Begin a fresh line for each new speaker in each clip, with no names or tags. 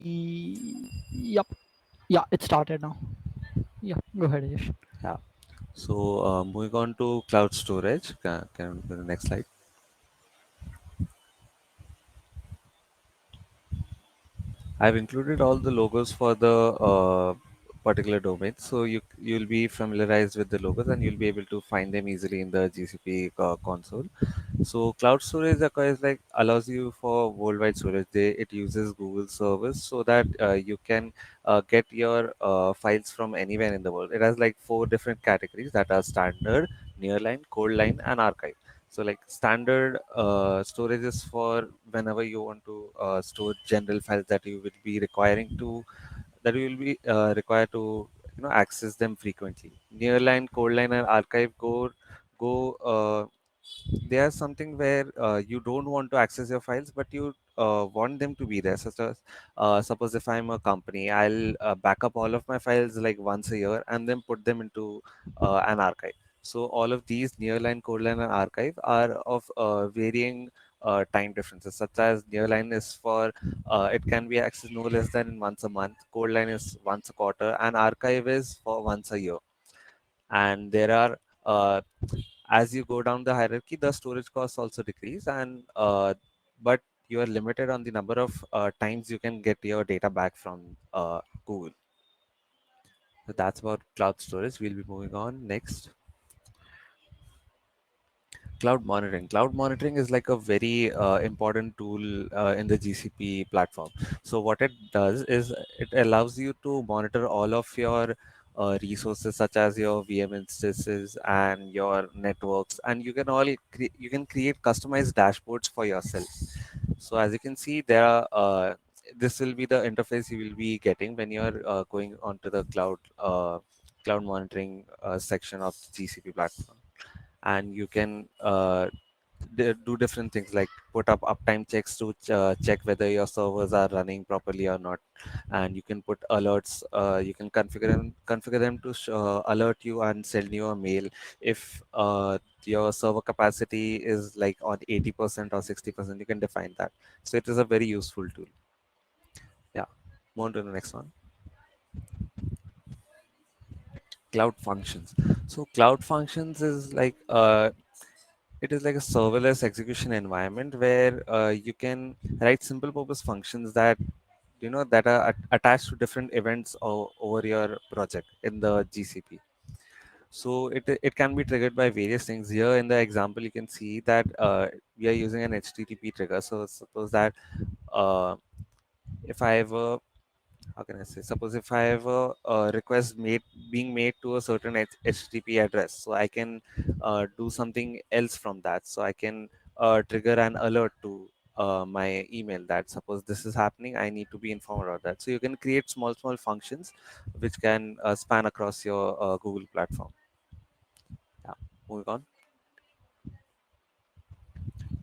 Yep. Yeah, it started now. Yeah, go ahead, Yash.
Yeah. So moving on to cloud storage. Can we go to the next slide? I've included all the logos for the particular domain, so you'll be familiarized with the logos and you'll be able to find them easily in the GCP console. So cloud storage acquires like allows you for worldwide storage. It uses Google servers so that you can get your files from anywhere in the world. It has like four different categories that are standard, nearline, cold line, and archive. So like standard storage is for whenever you want to store general files that you will be requiring to that you will be required to access them frequently. Nearline, cold line, and archive go they are something where you don't want to access your files, but you want them to be there. Such as, suppose if I'm a company, I'll back up all of my files like once a year and then put them into an archive. So all of these nearline, cold line, and archive are of varying time differences. Such as nearline is for it can be accessed no less than once a month. Cold line is once a quarter, and archive is for once a year. And there are as you go down the hierarchy, the storage costs also decrease, and but you are limited on the number of times you can get your data back from Google. So that's about cloud storage. We'll be moving on next. Cloud monitoring. Cloud monitoring is like a very important tool in the GCP platform. So what it does is it allows you to monitor all of your resources, such as your VM instances and your networks, and you can you can create customized dashboards for yourself. So as you can see, there are this will be the interface you will be getting when you're going onto the cloud monitoring section of GCP platform, and you can do different things like put up uptime checks to check whether your servers are running properly or not, and you can put alerts. You can configure them to alert you and send you a mail if your server capacity is like on 80% or 60%. You can define that. So it is a very useful tool. Yeah. Move on to the next one. Cloud functions. So cloud functions is like it is like a serverless execution environment where you can write simple purpose functions that that are attached to different events over your project in the GCP. So it can be triggered by various things. Here in the example, you can see that we are using an HTTP trigger. So suppose that uh, if I have a how can I say? Suppose if I have a request being made to a certain HTTP address, so I can do something else from that. So I can trigger an alert to my email that suppose this is happening, I need to be informed about that. So you can create small functions which can span across your Google platform. Yeah, moving on.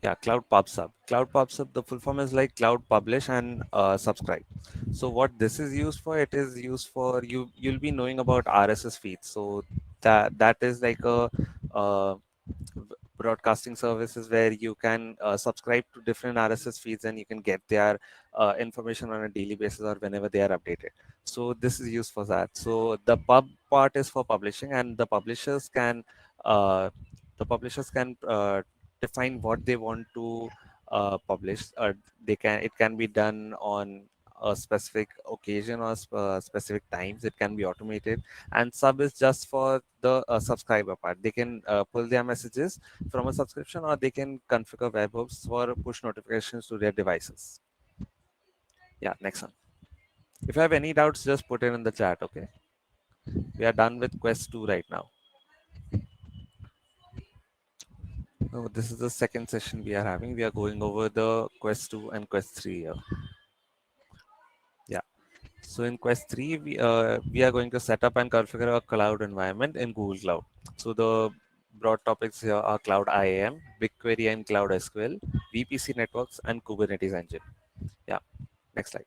Yeah, Cloud PubSub. Cloud PubSub, the full form is like Cloud Publish and Subscribe. So what this is used for, it is used for you'll be knowing about RSS feeds. So that is like a uh, broadcasting services where you can subscribe to different RSS feeds and you can get their information on a daily basis or whenever they are updated. So this is used for that. So the pub part is for publishing, and uh, the publishers can define what they want to publish. They can it can be done on a specific occasion or specific times. It can be automated, and sub is just for the subscriber part. They can pull their messages from a subscription, or they can configure webhooks for push notifications to their devices. Yeah, next one. If you have any doubts, just put it in the chat. Okay, we are done with quest 2 right now. No, this is the second session we are having. We are going over the quest 2 and quest 3 here. Yeah. So in quest 3, we are going to set up and configure a cloud environment in Google Cloud. So the broad topics here are Cloud IAM, BigQuery and Cloud SQL, VPC networks, and Kubernetes engine. Yeah. Next slide.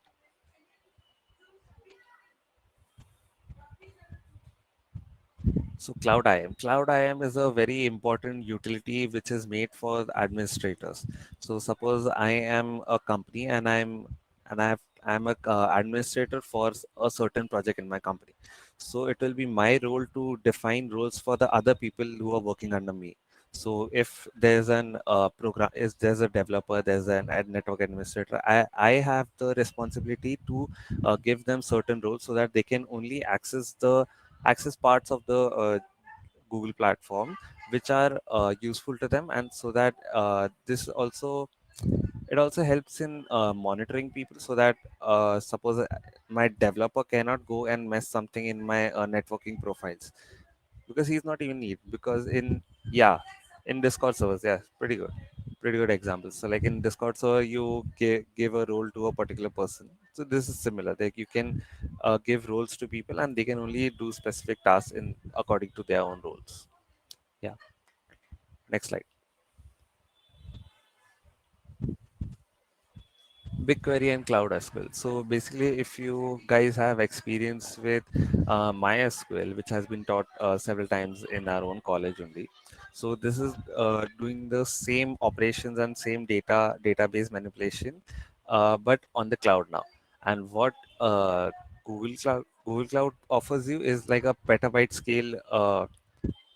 So Cloud IAM. Cloud IAM is a very important utility which is made for the administrators. So suppose I am a company and I'm a administrator for a certain project in my company. So it will be my role to define roles for the other people who are working under me. So if there's an program, is there's a developer, there's an network administrator, I have the responsibility to give them certain roles so that they can only access parts of the Google platform which are useful to them, and so that this also it also helps in monitoring people, so that suppose my developer cannot go and mess something in my networking profiles, because he's not even need, because in yeah in Discord servers, yeah, pretty good examples. So like in Discord server, you give a role to a particular person. So this is similar, like you can give roles to people and they can only do specific tasks in according to their own roles. Yeah, next slide. BigQuery and Cloud SQL. So basically, if you guys have experience with MySQL, which has been taught several times in our own college only, so this is doing the same operations and same database manipulation, but on the cloud now. And what Google Cloud offers you is like a petabyte scale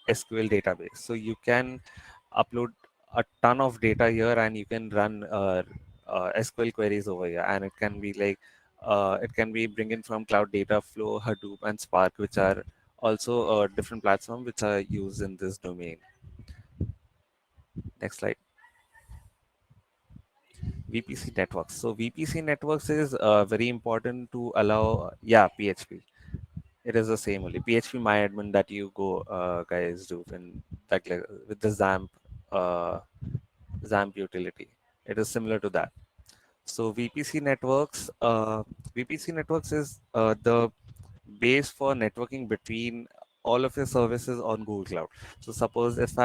SQL database. So you can upload a ton of data here, and you can run SQL queries over here, and it can be like it can be bringing from Cloud Data Flow, Hadoop, and Spark, which are also different platforms which are used in this domain. Next slide. VPC networks. So VPC networks is very important to allow, yeah, PHP. It is the same only PHP MyAdmin that you go guys do in like with the uh, XAMPP utility. It is similar to that. So VPC networks is the base for networking between all of your services on Google Cloud. So suppose if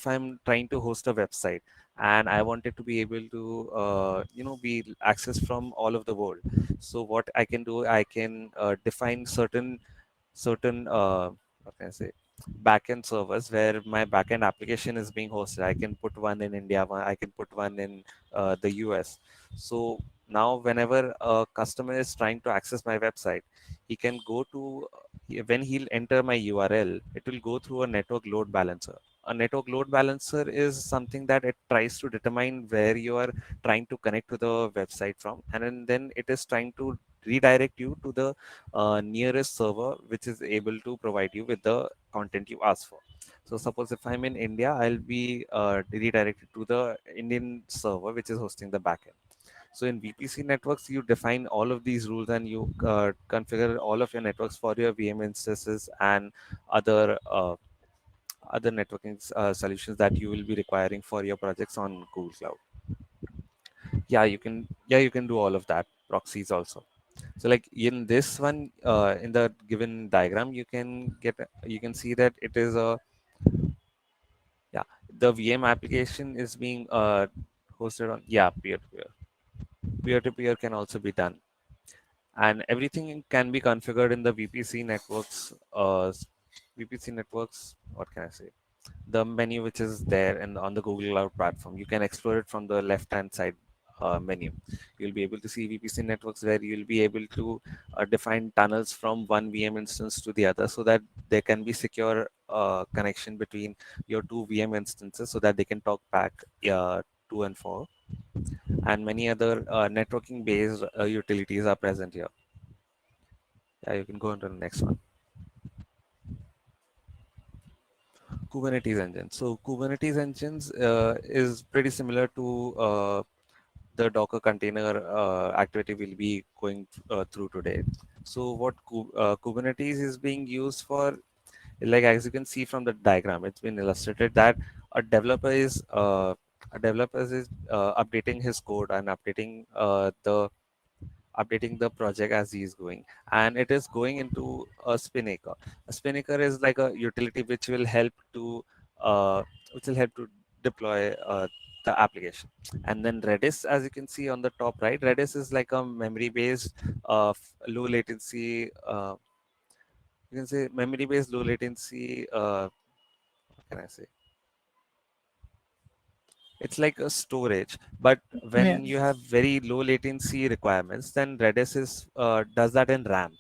I'm trying to host a website and I want it to be able to, be accessed from all of the world. So what I can do, I can define certain what can I say backend servers where my backend application is being hosted. I can put one in India, I can put one in the US. So now whenever a customer is trying to access my website, he can go to when he'll enter my URL, it will go through a network load balancer. A network load balancer is something that it tries to determine where you are trying to connect to the website from, and then it is trying to redirect you to the nearest server which is able to provide you with the content you ask for. So suppose if I'm in India, I'll be redirected to the Indian server which is hosting the backend. So in VPC networks, you define all of these rules and you configure all of your networks for your VM instances and other other networking solutions that you will be requiring for your projects on Google Cloud. Yeah, you can do all of that, proxies also. So like in this one, in the given diagram, you can see that it is a, yeah, the VM application is being hosted on, yeah, peer-to-peer. Peer-to-peer can also be done, and everything can be configured in the VPC networks. VPC networks. What can I say? The menu which is there and on the Google Cloud platform. You can explore it from the left-hand side menu. You'll be able to see VPC networks where you'll be able to define tunnels from one VM instance to the other, so that there can be secure connection between your two VM instances, so that they can talk back to and for. And many other networking-based utilities are present here. Yeah, you can go on to the next one. Kubernetes engine. So Kubernetes engines is pretty similar to the Docker container activity we'll be going through today. So what Kubernetes is being used for, like as you can see from the diagram, it's been illustrated that a developer is updating his code and updating the project as he is going, and it is going into a Spinnaker. A Spinnaker is like a utility which will help to deploy the application. And then Redis, as you can see on the top right, Redis is like a memory based low latency, you can say memory based low latency, what can I say, It's like a storage, but when you
Yes.
have very low latency requirements, then Redis is does that in RAM.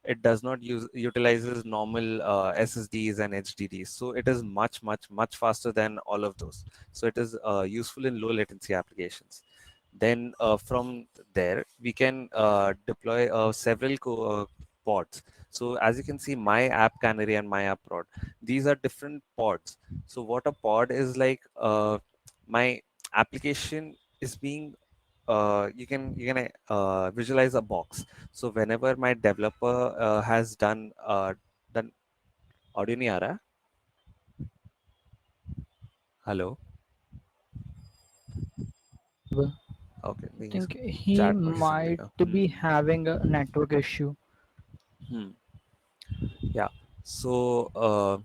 It does not utilizes normal SSDs and HDDs, so it is much faster than all of those. So it is useful in low latency applications. Then from there we can deploy several pods. So as you can see, my app canary and my app prod, these are different pods. So what a pod is like, my application is being you can visualize a box. So whenever my developer has done audio nahi aa raha hai? Hello. Okay,
I
नहीं,
think he
chat में किसी ने
might
लिखा
be having a network issue.
hmm yeah. So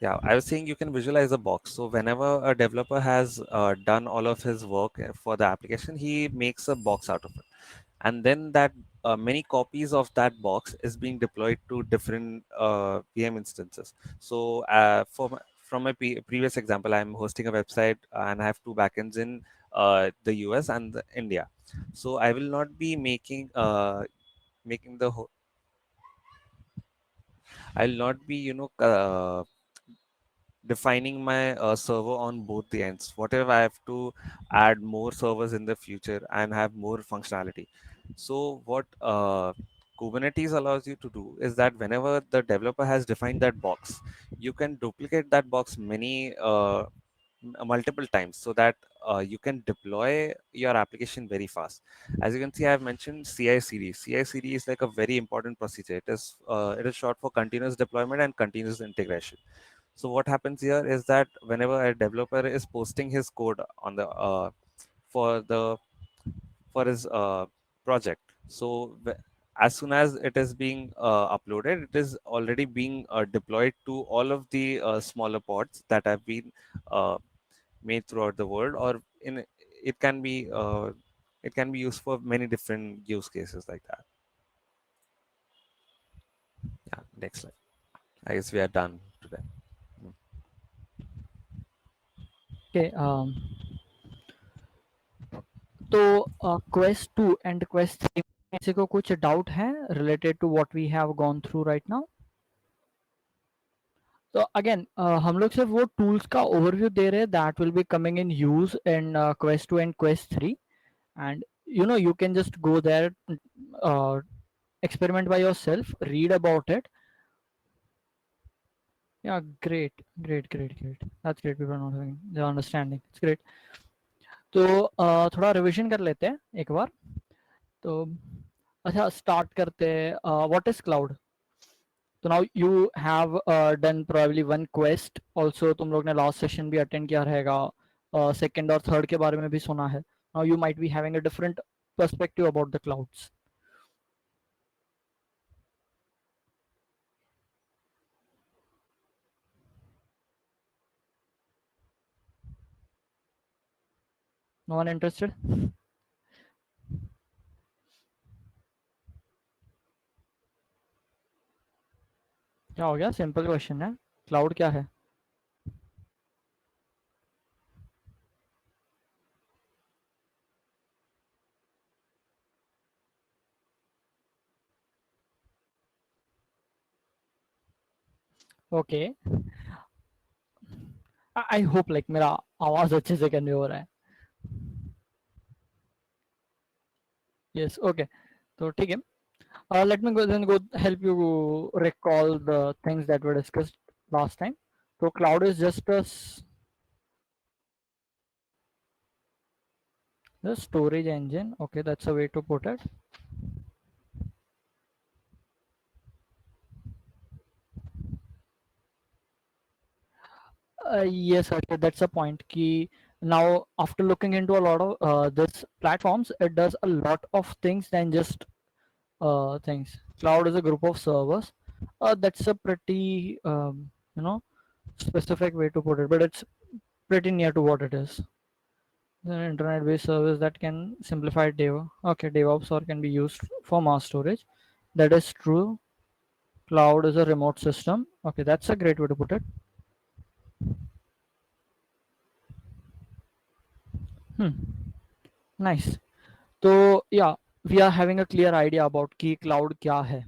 yeah, I was saying you can visualize a box. So whenever a developer has done all of his work for the application, he makes a box out of it, and then that many copies of that box is being deployed to different VM instances. So from my previous example, I'm hosting a website and I have two backends in the US and India. So I will not be making I'll not be defining my server on both the ends. What if I have to add more servers in the future and have more functionality? So what Kubernetes allows you to do is that whenever the developer has defined that box, you can duplicate that box multiple times, so that you can deploy your application very fast. As you can see, I have mentioned CI/CD. CI/CD is like a very important procedure. It is short for continuous deployment and continuous integration. So what happens here is that whenever a developer is posting his code on the for the for his project, so as soon as it is being uploaded, it is already being deployed to all of the smaller pods that have been uh, made throughout the world, or in it can be uh, it can be used for many different use cases like that. Yeah, next slide. I guess we are done today. Mm.
Okay. तो quest 2 and quest 3 में किसी को कुछ doubt है related to what we have gone through right now? तो again हम लोग सिर्फ वो टूल्स का ओवरव्यू दे रहे हैं that will be coming in use in quest 2 and quest 3 and you can just go there, uh, experiment by yourself, read about it. Yeah, great. That's great. People are not having the understanding. It's great. तो थोड़ा revision कर लेते हैं एक बार. तो अच्छा start करते हैं. What is cloud? तो now you have done probably one quest also. तुम लोग ने लास्ट सेशन भी अटेंड किया रहेगा. सेकंड और थर्ड के बारे में भी सुना है. Now you might be having a different perspective about the clouds. No one interested? क्या हो गया? सिंपल क्वेश्चन है. क्लाउड क्या है? ओके. आई होप लाइक मेरा आवाज अच्छे से कन्वे हो रहा है. यस. ओके. तो ठीक है. Let me go help you recall the things that were discussed last time. So cloud is just the storage engine. Okay, that's a way to put it. Yes, okay, that's a point. Key now after looking into a lot of this platforms, it does a lot of things than just things. Cloud is a group of servers. That's a pretty you know specific way to put it, but it's pretty near to what it is. An internet-based service that can simplify DevOps or can be used for mass storage. That is true. Cloud is a remote system. Okay, that's a great way to put it. Nice. तो या we are having a clear idea about कि cloud क्या है.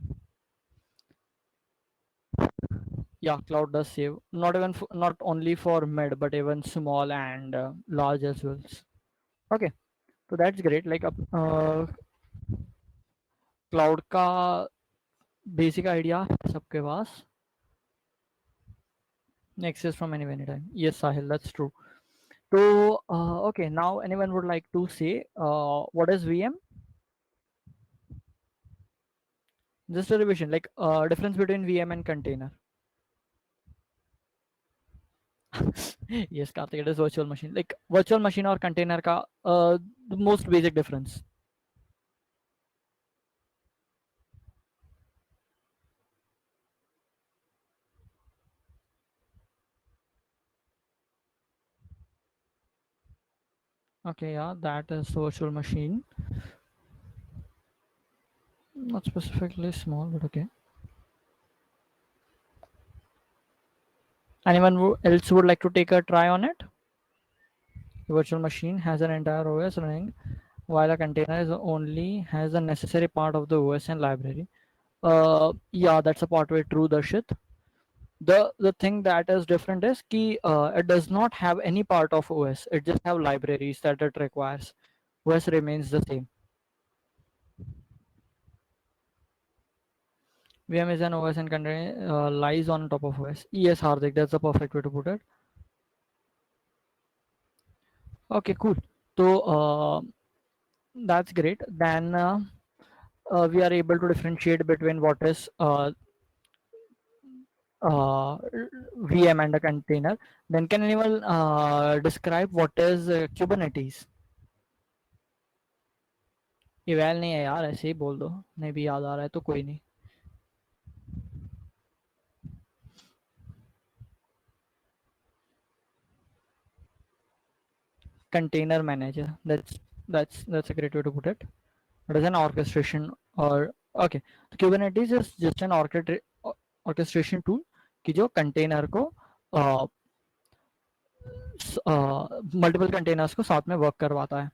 Yeah, cloud does save, not even not only for mid but even small and large as well. Okay, so that's great. Like cloud का basic idea है सबके पास. Access from anywhere anytime. Yes, Sahil, that's true. So okay, now anyone would like to say what is VM? Just a revision, like difference between VM and container. Yes, Karthik, it is virtual machine. Like virtual machine or container ka the most basic difference. Okay, yeah, that is the virtual machine. Not specifically small, but okay. Anyone else would like to take a try on it? The virtual machine has an entire OS running, while a container is only has a necessary part of the OS and library. Yeah, that's a part way true, Darshit. The thing that is different is ki it does not have any part of OS. It just have libraries that it requires. OS remains the same. VM is an OS and container lies on top of OS. Yes, Hardik, that's the perfect way to put it. Okay, cool. So that's great. Then we are able to differentiate between what is uh, VM and a container. Then can anyone describe what is Kubernetes? इवैल नहीं है यार, ऐसे ही बोल दो, नहीं भी याद आ रहा है तो कोई नहीं. Container manager, that's a great way to put it. It is an orchestration or okay, तो Kubernetes is just an orchestration tool कि जो कंटेनर को मल्टीपल कंटेनर्स को साथ में वर्क करवाता है.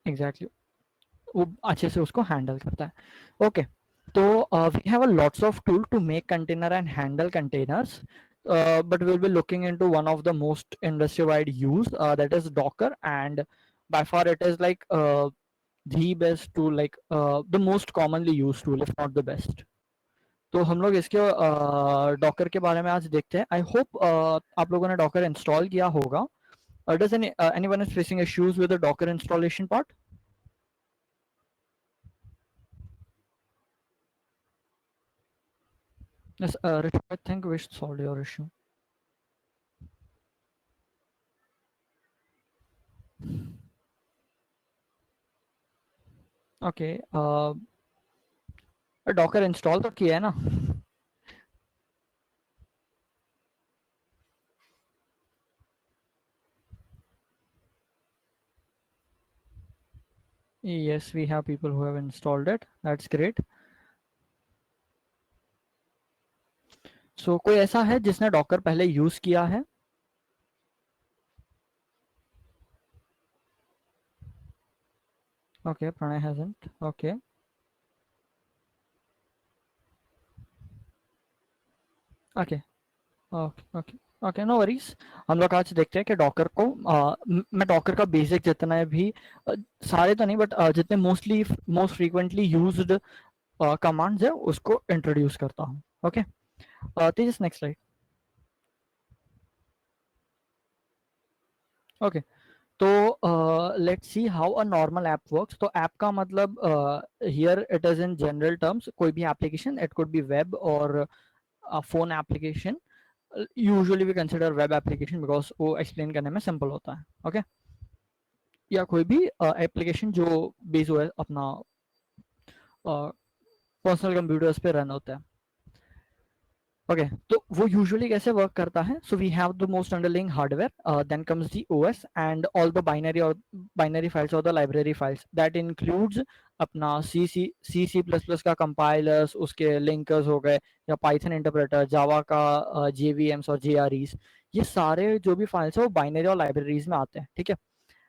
एग्जैक्टली वो अच्छे से उसको हैंडल करता है. ओके, तो we have a lots of tool to make container and handle containers, but we'll be looking into one of the most industry wide use, that is Docker, and by far it is like the best tool, like the most commonly used tool if not the best. तो हम लोग इसके Docker के बारे में आज देखते हैं. आई होप आप लोगों ने डॉकर इंस्टॉल किया होगा. Does anyone is facing issues with the Docker installation part? Yes, Rich, I think we should solve your issue. Okay, Docker install तो किया है ना? Yes, we have people who have installed it. That's great. So कोई ऐसा है जिसने Docker पहले use किया है? Okay, Pranay hasn't. Okay. Okay. Okay okay okay, no worries. हम लोग आज देखते हैं कि डॉकर को मैं डॉकर का बेसिक जितना भी सारे तो नहीं बट जितने मोस्ट फ्रीक्वेंटली यूज्ड कमांड्स है उसको इंट्रोड्यूस करता हूँ. Okay, Tejas next slide. Okay, तो let's see how a normal app works. तो ऐप का मतलब here it is in general terms कोई भी application, it could be web or phone application. Usually we consider web application because वो explain करने में simple होता है. ओके, या कोई भी एप्लीकेशन जो बेस हो अपना पर्सनल कंप्यूटर्स पे रन होता है. ओके तो वो यूजुअली कैसे वर्क करता है? So we have the most underlying hardware, then comes the OS and all the binary और बाइनरी फाइल्स और the library files that includes अपना सी प्लस प्लस का कंपाइलर्स, उसके लिंकर्स हो गए, या पाइथन इंटरप्रेटर, जावा का जेवीएम्स और जेआरईस, ये सारे जो भी फाइल्स है वो बाइनरी और लाइब्रेरीज में आते हैं, ठीक है।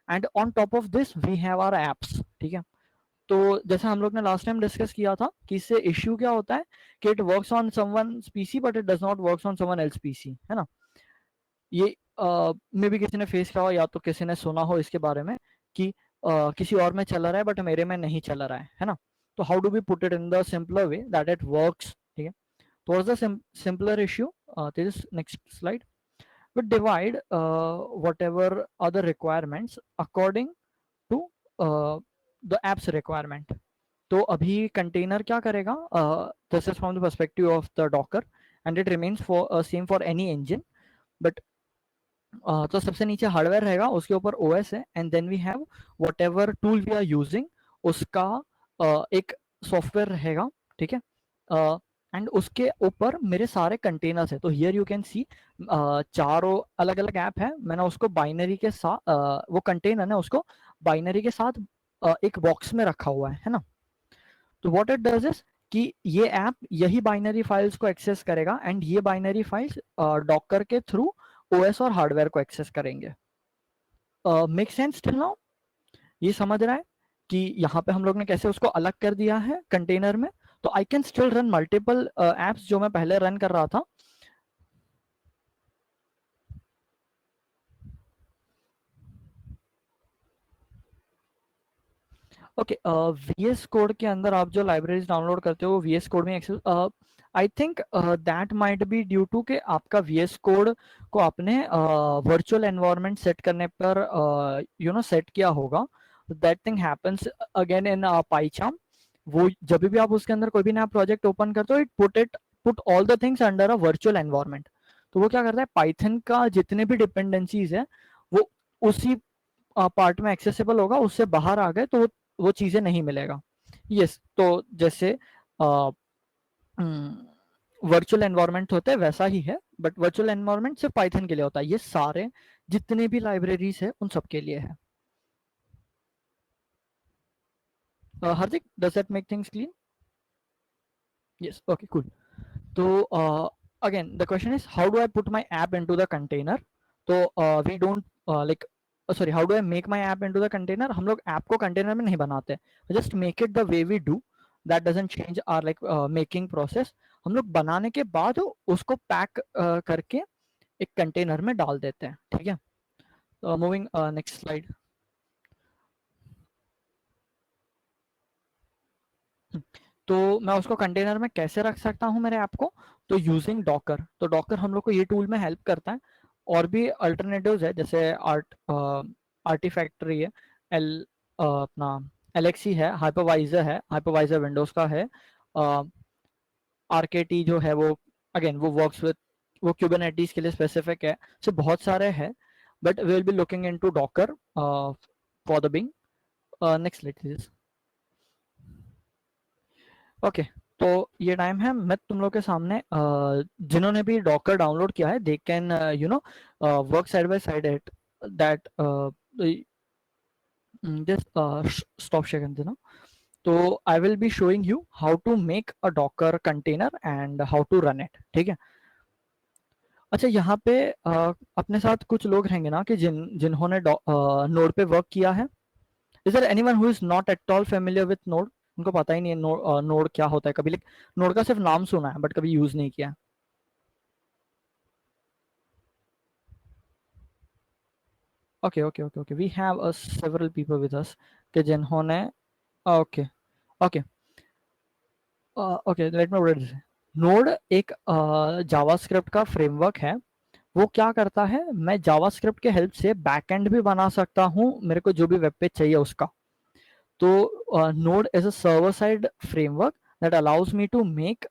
And on top of this we have our apps, ठीक है। तो जैसे हम लोग ने लास्ट टाइम डिस्कस किया था कि इससे इश्यू क्या होता है कि it works on someone's PC but it does not works on someone else PC, है ना। ये मे भी किसी ने फेस किया हो या तो किसी ने सुना हो इसके बारे में कि किसी और में चल रहा है बट मेरे में नहीं चल रहा है ना। तो how do we put it in the simpler way that it works, ठीक है। towards the simpler issue, this is next slide. We divide whatever other requirements according to the app's requirement. तो अभी कंटेनर क्या करेगा? This is from the perspective of the Docker and it remains for same for any engine, but तो सबसे नीचे hardware रहेगा, उसके ऊपर ओएस है, and then we have whatever tool we are using, उसका एक सॉफ्टवेयर रहेगा, ठीक है। एंड उसके ऊपर मेरे सारे कंटेनर्स है। तो हियर यू कैन सी चारों अलग अलग ऐप है, मैंने उसको बाइनरी के साथ वो कंटेनर है उसको बाइनरी के साथ एक बॉक्स में रखा हुआ है ना। तो व्हाट इट डज इज कि ये ऐप यही बाइनरी फाइल्स को एक्सेस करेगा एंड ये बाइनरी फाइल्स डॉकर के थ्रू ओएस और हार्डवेयर को एक्सेस करेंगे। Make sense till now? ये समझ रहा है कि यहाँ पे हम लोग ने कैसे उसको अलग कर दिया है कंटेनर में। तो I can still run multiple apps जो मैं पहले रन कर रहा था। ओके, वीएस कोड के अंदर आप जो लाइब्रेरीज डाउनलोड करते हो वो वीएस कोड में access, I think that might be due to के आपका वीएस कोड को आपने वर्चुअल एनवायरनमेंट सेट करने पर यू नो सेट किया होगा। That thing happens again in PyCharm. वो जब भी आप उसके अंदर कोई भी नया प्रोजेक्ट ओपन करते हो, it put all the things under a virtual environment. तो वो क्या करता है, पाइथन का जितने भी डिपेंडेंसीज है वो उसी पार्ट में एक्सेसिबल होगा, उससे बाहर आ गए तो वो चीजें नहीं मिलेगा। यस, तो जैसे वर्चुअल एनवायरनमेंट होते हैं वैसा ही है, बट वर्चुअल एनवायरनमेंट सिर्फ पाइथन के लिए होता है। ये सारे जितने भी लाइब्रेरीज है उन सब के लिए है। Hardik, does that make things clean? Yes, okay, cool. तो again the question is how do I put my app into the container? तो we don't like sorry, how do I make my app into the container? हम लोग app को container में नहीं बनाते, just make it the way we do. That doesn't change our like making process. हम लोग बनाने के बाद उसको पैक करके एक कंटेनर में डाल देते हैं, ठीक है। Moving next slide. तो मैं उसको कंटेनर में कैसे रख सकता हूँ मेरे ऐप को? तो यूजिंग डॉकर। तो डॉकर हम लोग को ये टूल में हेल्प करता है। और भी अल्टरनेटिव्स है, जैसे आर्टिफैक्टरी है, एल अपना एलेक्सी है, हाइपरवाइजर विंडोज का है, आरकेटी जो है वो अगेन वो वर्क्स विद, वो क्यूबरनेटिस के लिए स्पेसिफिक है। सो बहुत सारे हैं, but we will be looking into Docker for the being. Next please. Okay, तो ये टाइम है मैं तुम लोग के सामने जिन्होंने भी डॉकर डाउनलोड किया है they can you know work side by side at that just stop second ना। तो I will be showing you how to make a Docker container and how to run it, ठीक है। अच्छा, यहाँ पे अपने साथ कुछ लोग रहेंगे ना कि जिन्होंने नोड पे वर्क किया है। Is there anyone who is not at all familiar with node? उनको पता ही नहीं है नोड क्या होता है, कभी नोड का सिर्फ नाम सुना है बट कभी यूज नहीं किया। Okay okay okay okay, we have several people with us कि जिन्होंने okay okay okay, let me read this. Node एक जावास्क्रिप्ट का फ्रेमवर्क है। वो क्या करता है, मैं जावास्क्रिप्ट के हेल्प से बैकएंड भी बना सकता हूँ मेरे को जो भी वेब पेज चाहिए उसका। तो node is a server side framework that allows me to make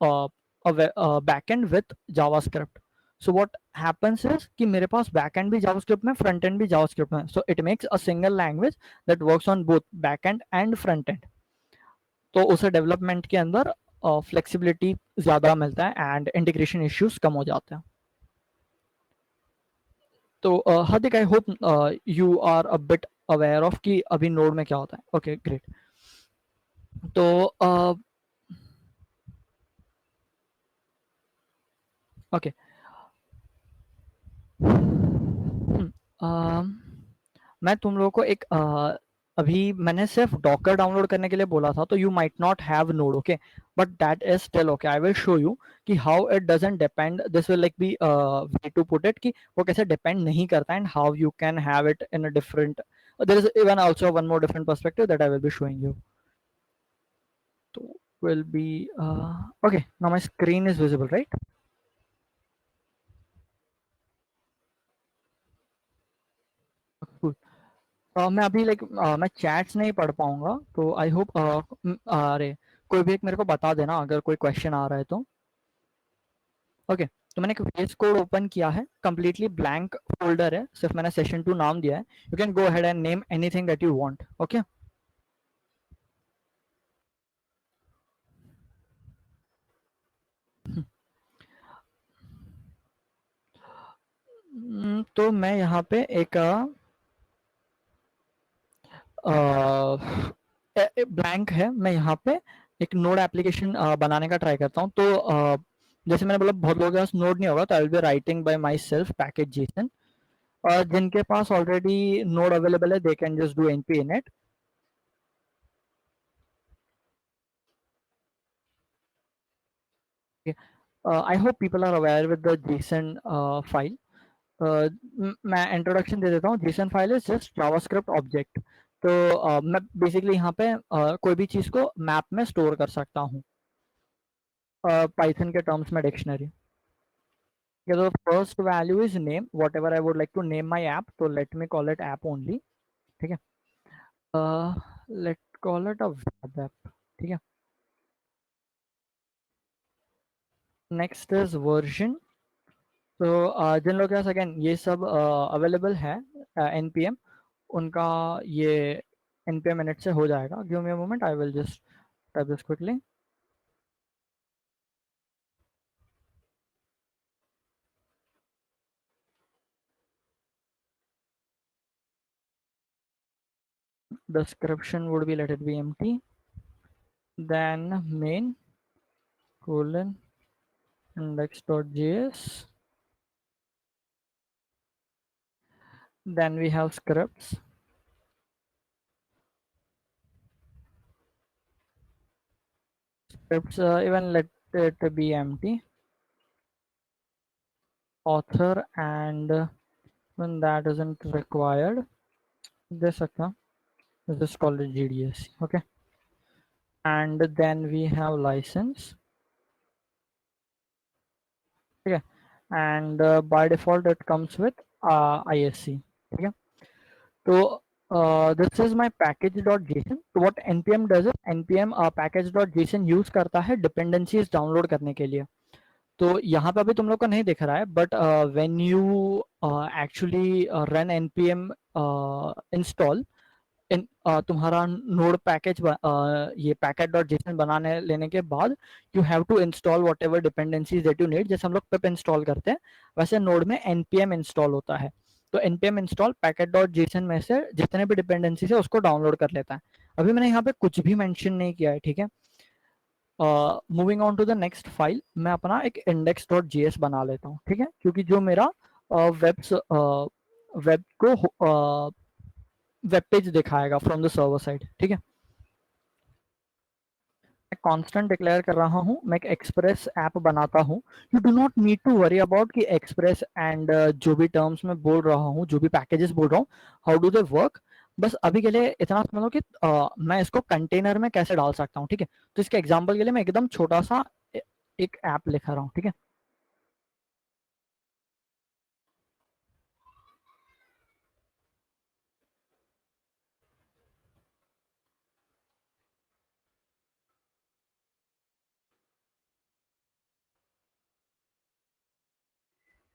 a backend with JavaScript. So what happens is कि मेरे पास backend भी JavaScript में, front end भी JavaScript में, so it makes a single language that works on both backend and front end. तो उसे development के अंदर फ्लेक्सिबिलिटी ज़्यादा मिलता है एंड इंटीग्रेशन इश्यूज कम हो जाते हैं. तो Hardik, I hope you are a bit aware of कि अभी नोड में क्या होता है. Okay, great. तो ओके. मैं तुम लोगों को एक अभी मैंने सिर्फ डॉकर डाउनलोड करने के लिए बोला था, तो you might not have node, okay, but that is still okay. I will show you कि how it doesn't depend, this will like be way to put it, कि वो कैसे डिपेंड नहीं करता and how you can have it in a different, there is even also one more different perspective that I will be showing you. तो will be okay, now my screen is visible, right? Cool. मैं अभी like मैं chats नहीं पढ़ पाऊंगा, तो I hope अरे कोई भी एक मेरे को बता देना अगर कोई क्वेश्चन आ रहा है तो. ओके, तो मैंने एक VS कोड ओपन किया है, कंप्लीटली ब्लैंक फोल्डर है, सिर्फ मैंने सेशन 2 नाम दिया है. You can go ahead and name anything that you want. Okay, तो मैं यहाँ पे एक ब्लैंक है, मैं यहाँ पे एक नोड एप्लीकेशन बनाने का ट्राई करता हूँ. तो जैसे मैंने बोला बहुत लोगों के पास नोड नहीं होगा, तो I will be writing by myself package JSON. और जिनके पास ऑलरेडी नोड अवेलेबल है, they can just do np init. I hope people are aware with the JSON file. मैं इंट्रोडक्शन दे देता हूँ. JSON file is just JavaScript object. तो मैं बेसिकली यहाँ पे कोई भी चीज़ को मैप में स्टोर कर सकता हूँ पाइथन के टर्म्स में dictionary. Okay, the first value is name, whatever I would like to name my app. So let me call it app only. ठीक है. Let call it a web app. ठीक है. Next is version. तो जिन लोगों के पास again ये सब available है npm, उनका ये npm init से हो जाएगा. Give me a moment, I will just type this quickly. Description would be, let it be empty. Then main colon index.js. Then we have scripts. Scripts, even let it be empty. Author, and when that isn't required, this account, just call it GDS. Okay. And then we have license. Okay. And by default it comes with ISC. Okay. So this is my package.json. So what npm does is npm package.json use करता है dependencies download करने के लिए. तो यहाँ पे अभी तुम लोग को नहीं दिख रहा है, but when you actually run npm install in तुम्हारा नोड पैकेज ये package.json बनाने लेने के बाद you have to install whatever dependencies that you need. जैसे हम लोग पिप इंस्टॉल करते हैं, वैसे नोड में npm इंस्टॉल होता है. तो npm इंस्टॉल package.json में से जितने भी डिपेंडेंसीज है उसको डाउनलोड कर लेता है. अभी मैंने यहाँ पे कुछ भी मेंशन नहीं किया है. ठीक है. Moving on to the next file, मैं अपना एक index.js बना लेता हूँ. ठीक है, क्योंकि जो मेरा वेब को वेब पेज दिखाएगा फ्रॉम द सर्वर साइड. ठीक है. मैं कांस्टेंट डिक्लेयर कर रहा हूँ, मैं एक एक्सप्रेस ऐप बनाता हूँ. You do not need to worry about कि एक्सप्रेस एंड जो भी टर्म्स में बोल रहा हूँ, जो भी पैकेजेस बोल रहा हूँ, हाउ डू दे वर्क. बस अभी के लिए इतना समझ लो कि मैं इसको कंटेनर में कैसे डाल सकता हूँ. ठीक है. तो इसके एग्जाम्पल के लिए मैं एकदम छोटा सा एक ऐप लिखा रहा हूँ. ठीक है.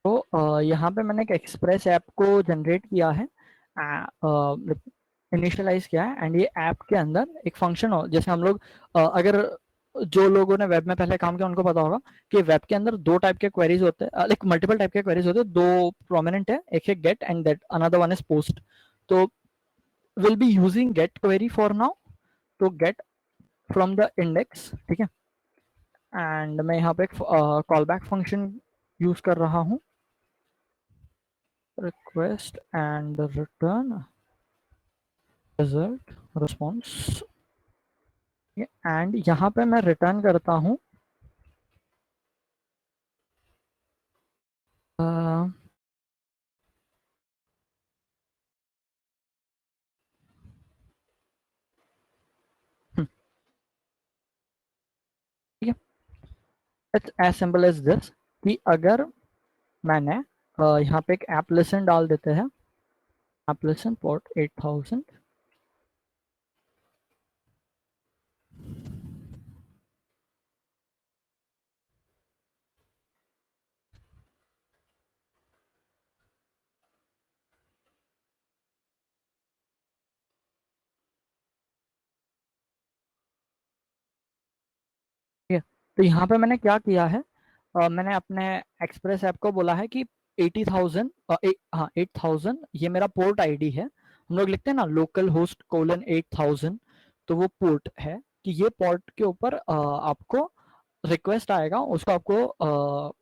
तो यहाँ पे मैंने एक एक्सप्रेस ऐप को जनरेट किया है, इनिशियलाइज किया है. एंड ये ऐप के अंदर एक फंक्शन हो, जैसे हम लोग अगर जो लोगों ने वेब में पहले काम किया उनको पता होगा कि वेब के अंदर दो टाइप के क्वेरीज होते हैं, लाइक मल्टीपल टाइप के क्वेरीज होते हैं, दो प्रोमिनेंट है, एक है get and that, another one is post. तो will be using get query for now, तो गेट फ्रॉम द इंडेक्स, ठीक है। एंड मैं यहाँ पे कॉल बैक फंक्शन यूज कर रहा हूँ, request and return result response, and यहाँ पे मैं रिटर्न करता हूँ ठीक है। It's as simple as this कि अगर मैंने यहाँ पे एक ऐप लिसन डाल देते हैं, ऐप लिसन पोर्ट 8000, ठीक है। तो यहाँ पे मैंने क्या किया है, मैंने अपने एक्सप्रेस ऐप को बोला है कि 80,000, हाँ 8000 ये मेरा पोर्ट आईडी है। हम लोग लिखते हैं ना लोकल होस्ट कोलन 8000, तो वो पोर्ट है कि ये पोर्ट के ऊपर आपको रिक्वेस्ट आएगा, उसको आपको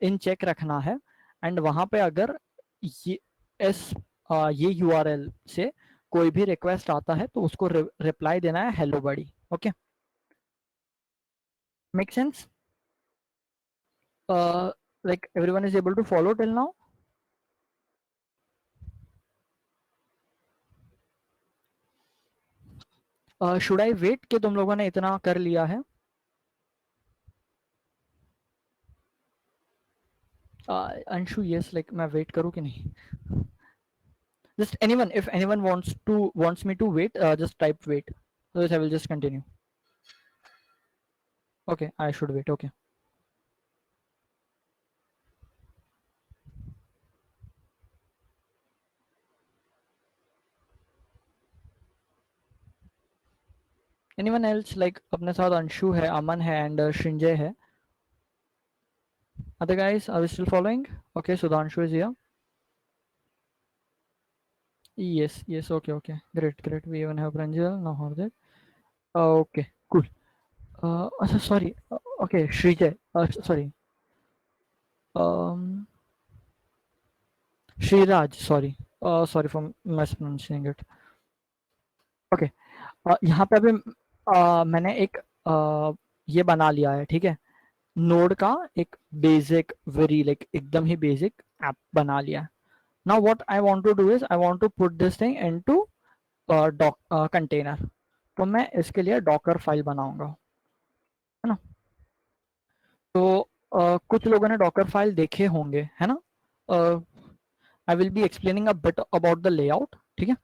इन चेक रखना है। एंड वहां पे अगर ये एस ये यूआरएल से कोई भी रिक्वेस्ट आता है तो उसको रिप्लाई देना है hello buddy. Okay, make sense? Like everyone is able to follow till now? Should I wait कि तुम लोगों ने इतना कर लिया है? अंशु यस, लाइक मैं वेट करूँ कि नहीं? Just anyone, if anyone wants me to wait, just type wait. Otherwise, I will just continue. Okay, I should wait. Okay. Anyone else, like अपने साथ अंशु है, अमन है, and Shinjay है. Other guys, are we still following? Okay, Sudhanshu is here. Yes, yes. Okay, okay. Great, great. We even have Pranjal now. Hardik. Okay, cool. Sorry. Okay, Srijay. Sorry. Um, Shriraj. Sorry. Sorry for mispronouncing it. Okay. यहाँ पे अभी मैंने एक ये बना लिया है, ठीक है। नोड का एक बेसिक, वेरी लाइक एकदम ही बेसिक ऐप बना लिया। Now what I want to do is I want to put this thing into container. तो मैं इसके लिए डॉकर फाइल बनाऊंगा, है ना। तो कुछ लोगों ने डॉकर फाइल देखे होंगे, है ना। आई will be explaining a bit about the layout, ठीक है।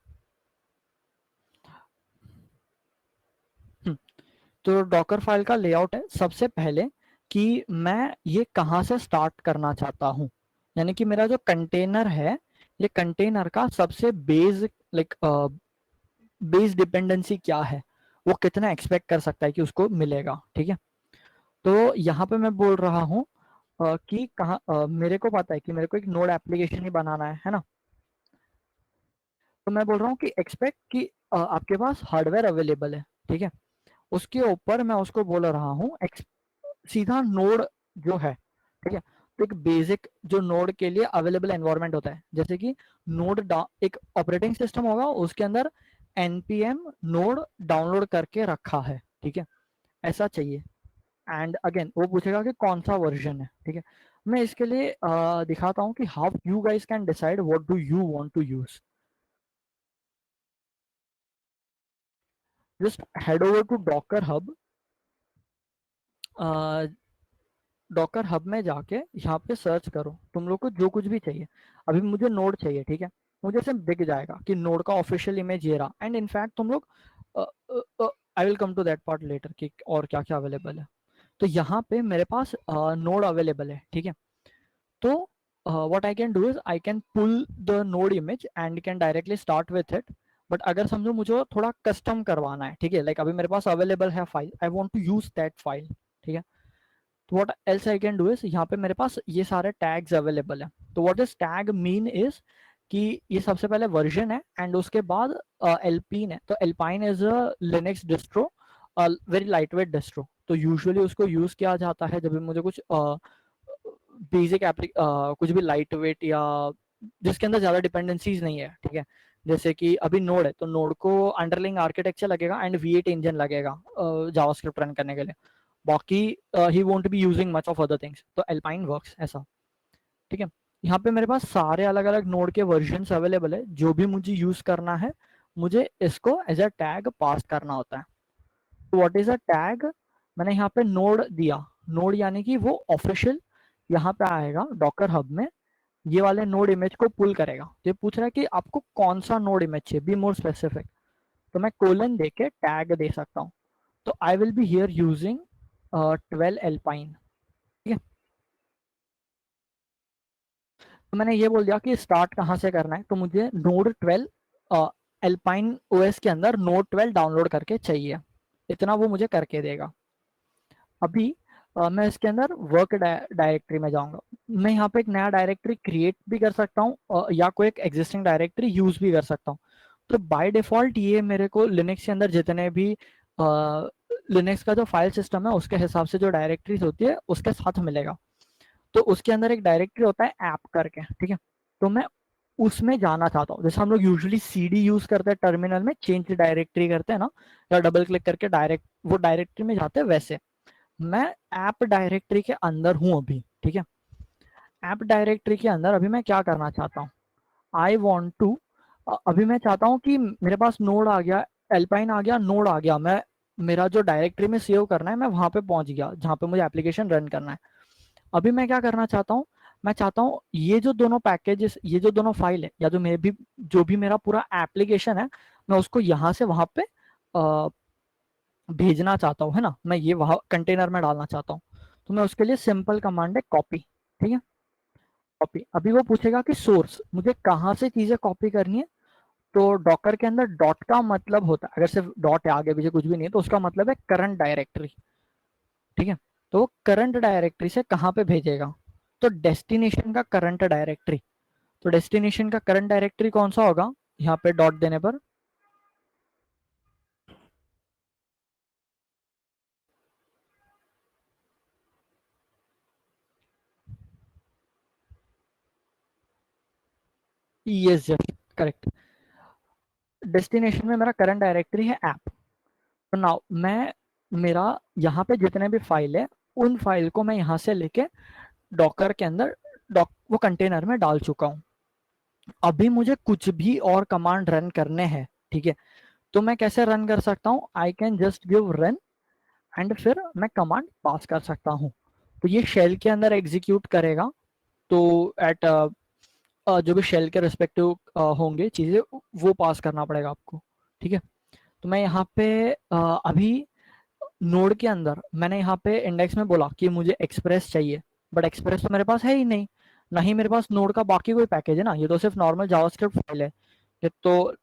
तो डॉकर फाइल का लेआउट है सबसे पहले कि मैं ये कहाँ से स्टार्ट करना चाहता हूँ, यानी कि मेरा जो कंटेनर है, ये कंटेनर का सबसे बेसिक लाइक बेस डिपेंडेंसी क्या है, वो कितना एक्सपेक्ट कर सकता है कि उसको मिलेगा, ठीक है। तो यहाँ पे मैं बोल रहा हूँ कि कहाँ मेरे को पता है कि मेरे को एक नोड एप्लीकेशन ही बनाना है ना। तो मैं बोल रहा हूँ कि एक्सपेक्ट कि आपके पास हार्डवेयर अवेलेबल है, ठीक है। उसके ऊपर मैं उसको बोल रहा हूँ सीधा नोड जो है, ठीक है। तो एक बेसिक जो नोड के लिए अवेलेबल एनवायरनमेंट होता है, जैसे कि नोड एक ऑपरेटिंग सिस्टम होगा, उसके अंदर npm नोड डाउनलोड करके रखा है, ठीक है, ऐसा चाहिए। एंड अगेन वो पूछेगा कि कौन सा वर्जन है, ठीक है। मैं इसके लिए दिखाता हूँ कि how you guys can decide what do you want to use. Just head over to Docker Hub. Docker Hub में जाके यहाँ पे सर्च करो तुम लोग को जो कुछ भी चाहिए। अभी मुझे नोड चाहिए, ठीक है। मुझे सिर्फ दिख जाएगा कि नोड का ऑफिशियल इमेज ये रहा। एंड इनफैक्ट तुम लोग I will come to that part later कि और क्या क्या अवेलेबल है। तो यहाँ पे मेरे पास नोड अवेलेबल है, ठीक है। तो what I can do is I can pull the node image and can directly start with it. But अगर समझो मुझे थोड़ा कस्टम करवाना है, ठीक है, लाइक अभी मेरे पास अवेलेबल है file, I want to use that file, ठीक है, तो what else I can do is, यहाँ पे मेरे पास ये सारे टैग्स अवेलेबल है। तो what is tag mean is कि ये सबसे पहले वर्जन है एंड उसके बाद एल्पीन है। तो alpine is a Linux distro, very light weight distro. तो यूजुअली उसको यूज किया जाता है जब भी मुझे कुछ बेसिक कुछ भी लाइट वेट या जिसके अंदर ज्यादा डिपेंडेंसीज नहीं है, ठीक है, जैसे कि अभी नोड है तो नोड को अंडरलाइंग आर्किटेक्चर लगेगा एंड V8 इंजन लगेगा जावास्क्रिप्ट रन करने के लिए, बाकी he won't be using much of other things. तो एल्पाइन वर्क्स ऐसा, ठीक है। यहाँ पे मेरे पास सारे अलग अलग नोड के वर्जन अवेलेबल है, जो भी मुझे यूज करना है मुझे इसको एज अ टैग पास करना होता है। तो व्हाट इज अ टैग, मैंने यहाँ पे नोड दिया, नोड यानी कि वो ऑफिशियल यहाँ पे आएगा डॉकर हब में, ये वाले नोड इमेज को पुल करेगा। तो ये पूछ रहा है कि आपको कौन सा नोड इमेज चाहिए, बी मोर स्पेसिफिक, तो मैं कोलन दे के टैग दे सकता हूँ। तो I will be here using 12 alpine, ठीक है। तो मैंने ये बोल दिया कि स्टार्ट कहाँ से करना है, तो मुझे नोड 12 एल्पाइन ओएस के अंदर नोड 12 डाउनलोड करके चाहिए, इतना वो मुझे करके देगा। अभी मैं इसके अंदर वर्क डायरेक्टरी में जाऊंगा, मैं यहाँ पे एक नया डायरेक्टरी क्रिएट भी कर सकता हूँ या कोई एक एग्जिस्टिंग डायरेक्टरी यूज भी कर सकता हूँ। तो बाय डिफॉल्ट ये मेरे को लिनक्स के अंदर जितने भी लिनक्स का जो फाइल सिस्टम है उसके हिसाब से जो डायरेक्टरीज होती है उसके साथ मिलेगा। तो उसके अंदर एक डायरेक्टरी होता है ऐप करके, ठीक है। तो मैं उसमें जाना चाहता हूँ, जैसे हम लोग यूजुअली सीडी यूज करते हैं टर्मिनल में, चेंज डायरेक्टरी करते हैं ना, या डबल क्लिक करके डायरेक्ट वो डायरेक्टरी में जाते हैं, वैसे मैं ऐप डायरेक्टरी के अंदर हूं अभी, ठीक है। ऐप डायरेक्टरी के अंदर अभी मैं क्या करना चाहता हूँ, आई वॉन्ट टू, अभी मैं चाहता हूँ कि मेरे पास नोड आ गया, एल्पाइन आ गया, नोड आ गया, मैं मेरा जो डायरेक्टरी में सेव करना है मैं वहां पे पहुंच गया जहां पे मुझे एप्लीकेशन रन करना है। अभी मैं क्या करना चाहता हूँ, मैं चाहता हूँ ये जो दोनों पैकेजेस, ये जो दोनों फाइल है, या जो भी मेरा पूरा एप्लीकेशन है, मैं उसको यहाँ से वहां पे भेजना चाहता हूँ, है ना, मैं ये वहां कंटेनर में डालना चाहता हूँ। तो मैं उसके लिए सिंपल कमांड है कॉपी, ठीक है, कॉपी। अभी वो पूछेगा कि सोर्स मुझे कहाँ से चीजें कॉपी करनी है, तो डॉकर के अंदर डॉट का मतलब होता है, अगर सिर्फ डॉट है आगे पीछे कुछ भी नहीं है तो उसका मतलब है करंट डायरेक्टरी, ठीक है। तो करंट डायरेक्टरी से कहाँ पे भेजेगा, तो डेस्टिनेशन का करंट डायरेक्टरी। तो डेस्टिनेशन का करंट डायरेक्टरी कौन सा होगा, यहाँ पे डॉट देने पर, यस यस करेक्ट, डेस्टिनेशन में मेरा करंट डायरेक्टरी है ऐप। तो नाउ मैं, मेरा यहाँ पे जितने भी फाइल है उन फाइल को मैं यहाँ से लेके डॉकर के अंदर वो कंटेनर में डाल चुका हूँ। अभी मुझे कुछ भी और कमांड रन करने हैं, ठीक है, तो मैं कैसे रन कर सकता हूँ, आई can just give run and फिर मैं कमांड पास कर सकता हूँ। तो ये शेल के अंदर एग्जीक्यूट करेगा। तो एट जो भी शेल के रिस्पेक्टिव होंगे चीजें वो पास करना पड़ेगा आपको, ठीक है। तो मैं यहाँ पे अभी नोड के अंदर मैंने यहाँ पे इंडेक्स में बोला कि मुझे एक्सप्रेस चाहिए, बट एक्सप्रेस तो मेरे पास है ही नहीं, ना ही मेरे पास नोड का बाकी कोई पैकेज है ना, ये तो सिर्फ नॉर्मल जावास्क्रिप्ट फाइल है। ये तो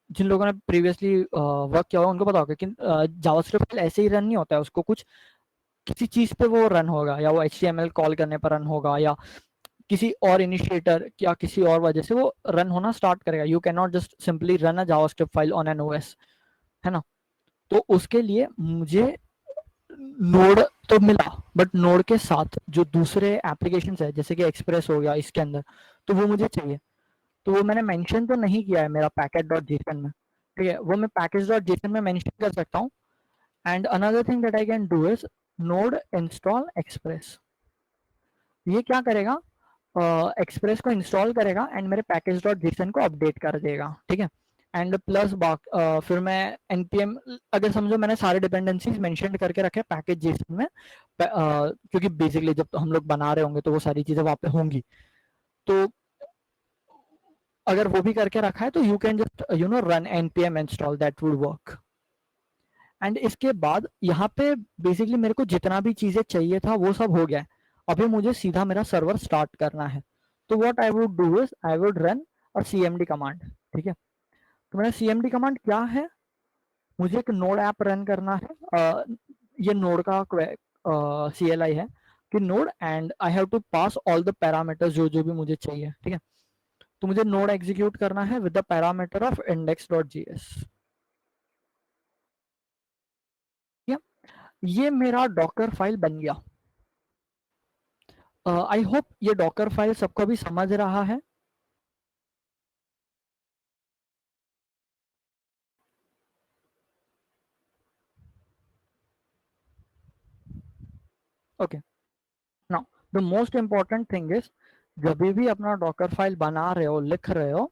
जिन लोगों ने प्रीवियसली वर्क किया होगा उनको पता होगा कि जावास्क्रिप्ट फाइल ऐसे ही रन नहीं होता है, उसको कुछ किसी चीज पे वो रन होगा, या वो HTML कॉल करने पर रन होगा, या किसी और इनिशिएटर या किसी और वजह से वो रन होना स्टार्ट करेगा। You can not just simply run a JavaScript file on an OS, है ना। तो उसके लिए मुझे नोड तो मिला, बट नोड के साथ जो दूसरे एप्लीकेशन है जैसे कि एक्सप्रेस हो गया इसके अंदर, तो वो मुझे चाहिए। तो वो मैंने मेंशन तो नहीं किया है मेरा पैकेट डॉट जेसन में, ठीक है, वो मैं पैकेज डॉट जेसन में मेंशन कर सकता हूँ। And another thing that I can do is node install express. ये क्या करेगा, एक्सप्रेस को इंस्टॉल करेगा एंड मेरे पैकेज डॉट जेसन को अपडेट कर देगा, ठीक है। एंड प्लस फिर मैं npm, अगर समझो मैंने सारे डिपेंडेंसीज मेंशन करके रखे पैकेज जेसन में, क्योंकि बेसिकली जब हम लोग बना रहे होंगे तो वो सारी चीजें वहां पे होंगी, तो अगर वो भी करके रखा है तो you can just run npm install, that would work. And इसके बाद यहाँ पे बेसिकली मेरे को जितना भी चीजें चाहिए था वो सब हो गया है। अभी मुझे सीधा मेरा सर्वर स्टार्ट करना है। तो what I would do is I would run और cmd कमांड, ठीक है। तो मेरा cmd कमांड क्या है, मुझे एक नोड ऐप रन करना है, ये नोड का CLI है कि node, and I have to pass all the parameters जो जो भी मुझे चाहिए, ठीक है। तो मुझे नोड एग्जीक्यूट करना है with the parameter of index.js, ठीक है। ये मेरा डॉकर फाइल बन गया। आई होप ये डॉकर फाइल सबको भी समझ रहा है। Okay, now the most important thing is, जब भी अपना डॉकर फाइल बना रहे हो, लिख रहे हो,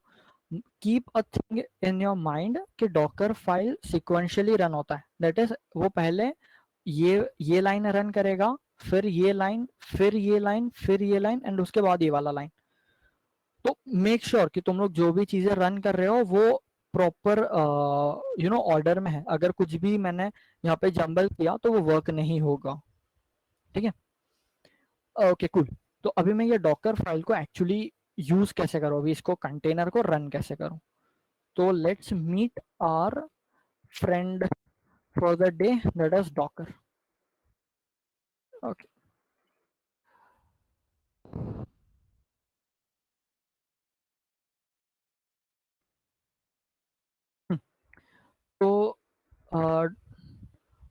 keep a thing in your mind कि डॉकर फाइल सिक्वेंशियली रन होता है। दैट इज, वो पहले ये लाइन रन करेगा, फिर ये लाइन, फिर ये लाइन, फिर ये लाइन, एंड उसके बाद ये वाला लाइन। तो मेक श्योर कि तुम लोग जो भी चीजें रन कर रहे हो वो प्रॉपर ऑर्डर में है। अगर कुछ भी मैंने यहाँ पे जंबल किया तो वो वर्क नहीं होगा, ठीक है। Okay cool. तो अभी मैं ये डॉकर फाइल को एक्चुअली यूज कैसे करूँ, अभी इसको कंटेनर को रन कैसे करूँ। तो let's meet our friend for the day, that is Docker. Okay, तो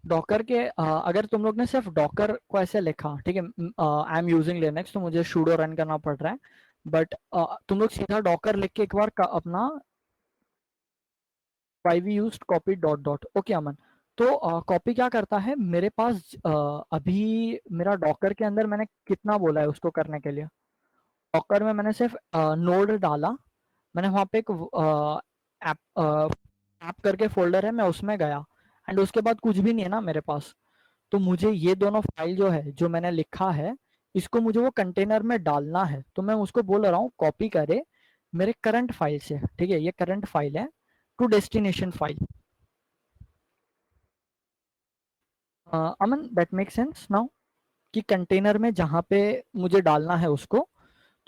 डॉकर के अगर तुम लोग ने सिर्फ डॉकर को ऐसे लिखा, ठीक है, आई एम यूजिंग लिनक्स तो मुझे sudo रन करना पड़ रहा है, बट तुम लोग सीधा डॉकर लिख के एक बार अपना why we used copy dot dot. Okay Aman, तो कॉपी क्या करता है, मेरे पास अभी मेरा डॉकर के अंदर मैंने कितना बोला है उसको करने के लिए। डॉकर में मैंने सिर्फ नोड डाला, मैंने वहां पे एक ऐप ऐप करके फोल्डर है, मैं उसमें गया, एंड उसके बाद कुछ भी नहीं है ना मेरे पास। तो मुझे ये दोनों फाइल जो है, जो मैंने लिखा है, इसको मुझे वो कंटेनर में डालना है। तो मैं उसको बोल रहा हूँ कॉपी करे मेरे करंट फाइल से, ठीक है, ये करंट फाइल है, to destination file. Aman that make sense now, कि कंटेनर में जहाँ पे मुझे डालना है उसको,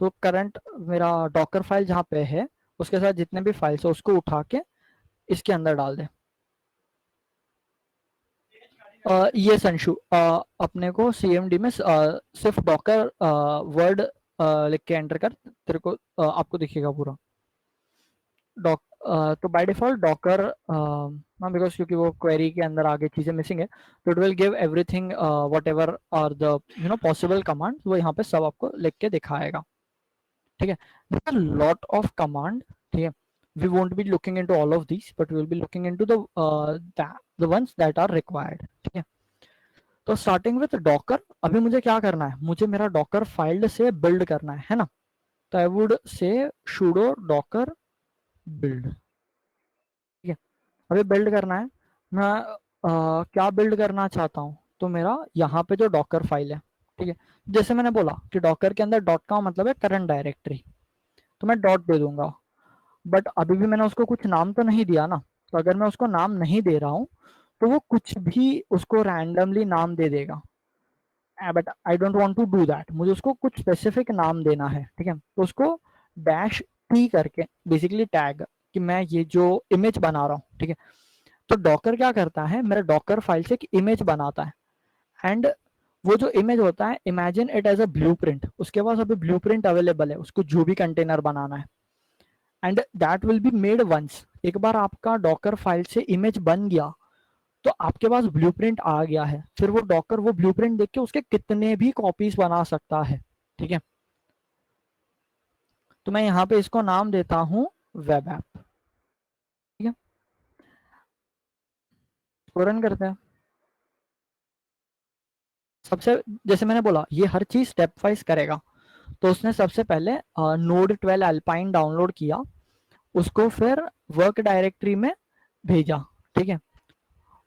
तो करंट मेरा डॉकर फाइल जहाँ पे है उसके साथ जितने भी फाइल्स है उसको उठा के इसके अंदर डाल दे। ये संशु, अपने को CMD में सिर्फ डॉकर वर्ड लिख के एंटर कर, तेरे को आपको दिखेगा पूरा डॉक। तो बाय डिफॉल्ट डॉकर, हाँ बिकॉज क्योंकि वो क्वेरी के अंदर आगे चीजें मिसिंग है, तो it will give everything whatever are the possible command, वो यहाँ पे सब आपको लिख के दिखाएगा, ठीक है। There are lot of command, ठीक है। We won't be looking into all of these, but we will be looking into the ones that are required, ठीक है। तो स्टार्टिंग विथ डॉकर, अभी मुझे क्या करना है, मुझे मेरा डॉकर फाइल से बिल्ड करना है ना। तो I would say sudo docker build, ठीक है। अभी बिल्ड करना है, मैं क्या बिल्ड करना चाहता हूँ, तो मेरा यहाँ पे जो डॉकर फाइल है, ठीक है, जैसे मैंने बोला कि डॉकर के अंदर डॉट का मतलब है करंट डायरेक्टरी, तो मैं डॉट दे दूंगा। बट अभी भी मैंने उसको कुछ नाम तो नहीं दिया ना, तो अगर मैं उसको नाम नहीं दे रहा हूँ तो वो कुछ भी उसको रैंडमली नाम दे देगा, but I don't want to do that, मुझे उसको कुछ स्पेसिफिक नाम देना है, ठीक है। तो उसको डैश टी करके बेसिकली टैग कि मैं ये जो इमेज बना रहा हूँ, ठीक है। तो डॉकर क्या करता है, मेरे डॉकर फाइल से एक इमेज बनाता है, एंड वो जो इमेज होता है, imagine it as a blueprint, उसके पास अभी ब्लूप्रिंट अवेलेबल है उसको जो भी कंटेनर बनाना है, and that will be made once. एक बार आपका डॉकर फाइल से इमेज बन गया तो आपके पास ब्लूप्रिंट आ गया है, फिर वो डॉकर वो ब्लूप्रिंट देख के उसके कितने भी कॉपीज बना सकता है, ठीक है। तो मैं यहाँ पे इसको नाम देता हूँ वेब ऐप, ठीक है। इसको रन करते हैं। सबसे, जैसे मैंने बोला, ये हर चीज स्टेप वाइज करेगा। तो उसने सबसे पहले नोड 12 अल्पाइन डाउनलोड किया, उसको फिर वर्क डायरेक्टरी में भेजा, ठीक है।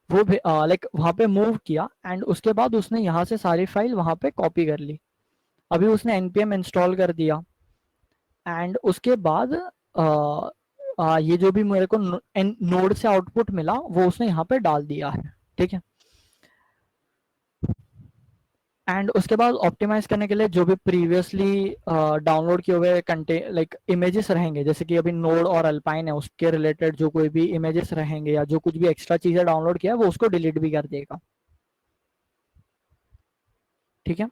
वो लाइक वहां पे मूव किया, एंड उसके बाद उसने यहाँ से सारी फाइल वहां पे कॉपी कर ली। अभी उसने npm इंस्टॉल कर दिया, एंड उसके बाद ये जो भी मेरे को नोड से आउटपुट मिला, वो उसने यहाँ पे डाल दिया है, ठीक है। एंड उसके बाद ऑप्टिमाइज करने के लिए जो भी प्रीवियसली डाउनलोड किए हुए कंटेंट लाइक इमेजेस रहेंगे, जैसे कि अभी नोड और अल्पाइन है उसके रिलेटेड जो कोई भी इमेजेस रहेंगे या जो कुछ भी एक्स्ट्रा चीजें डाउनलोड किया है वो उसको डिलीट भी कर देगा। ठीक है।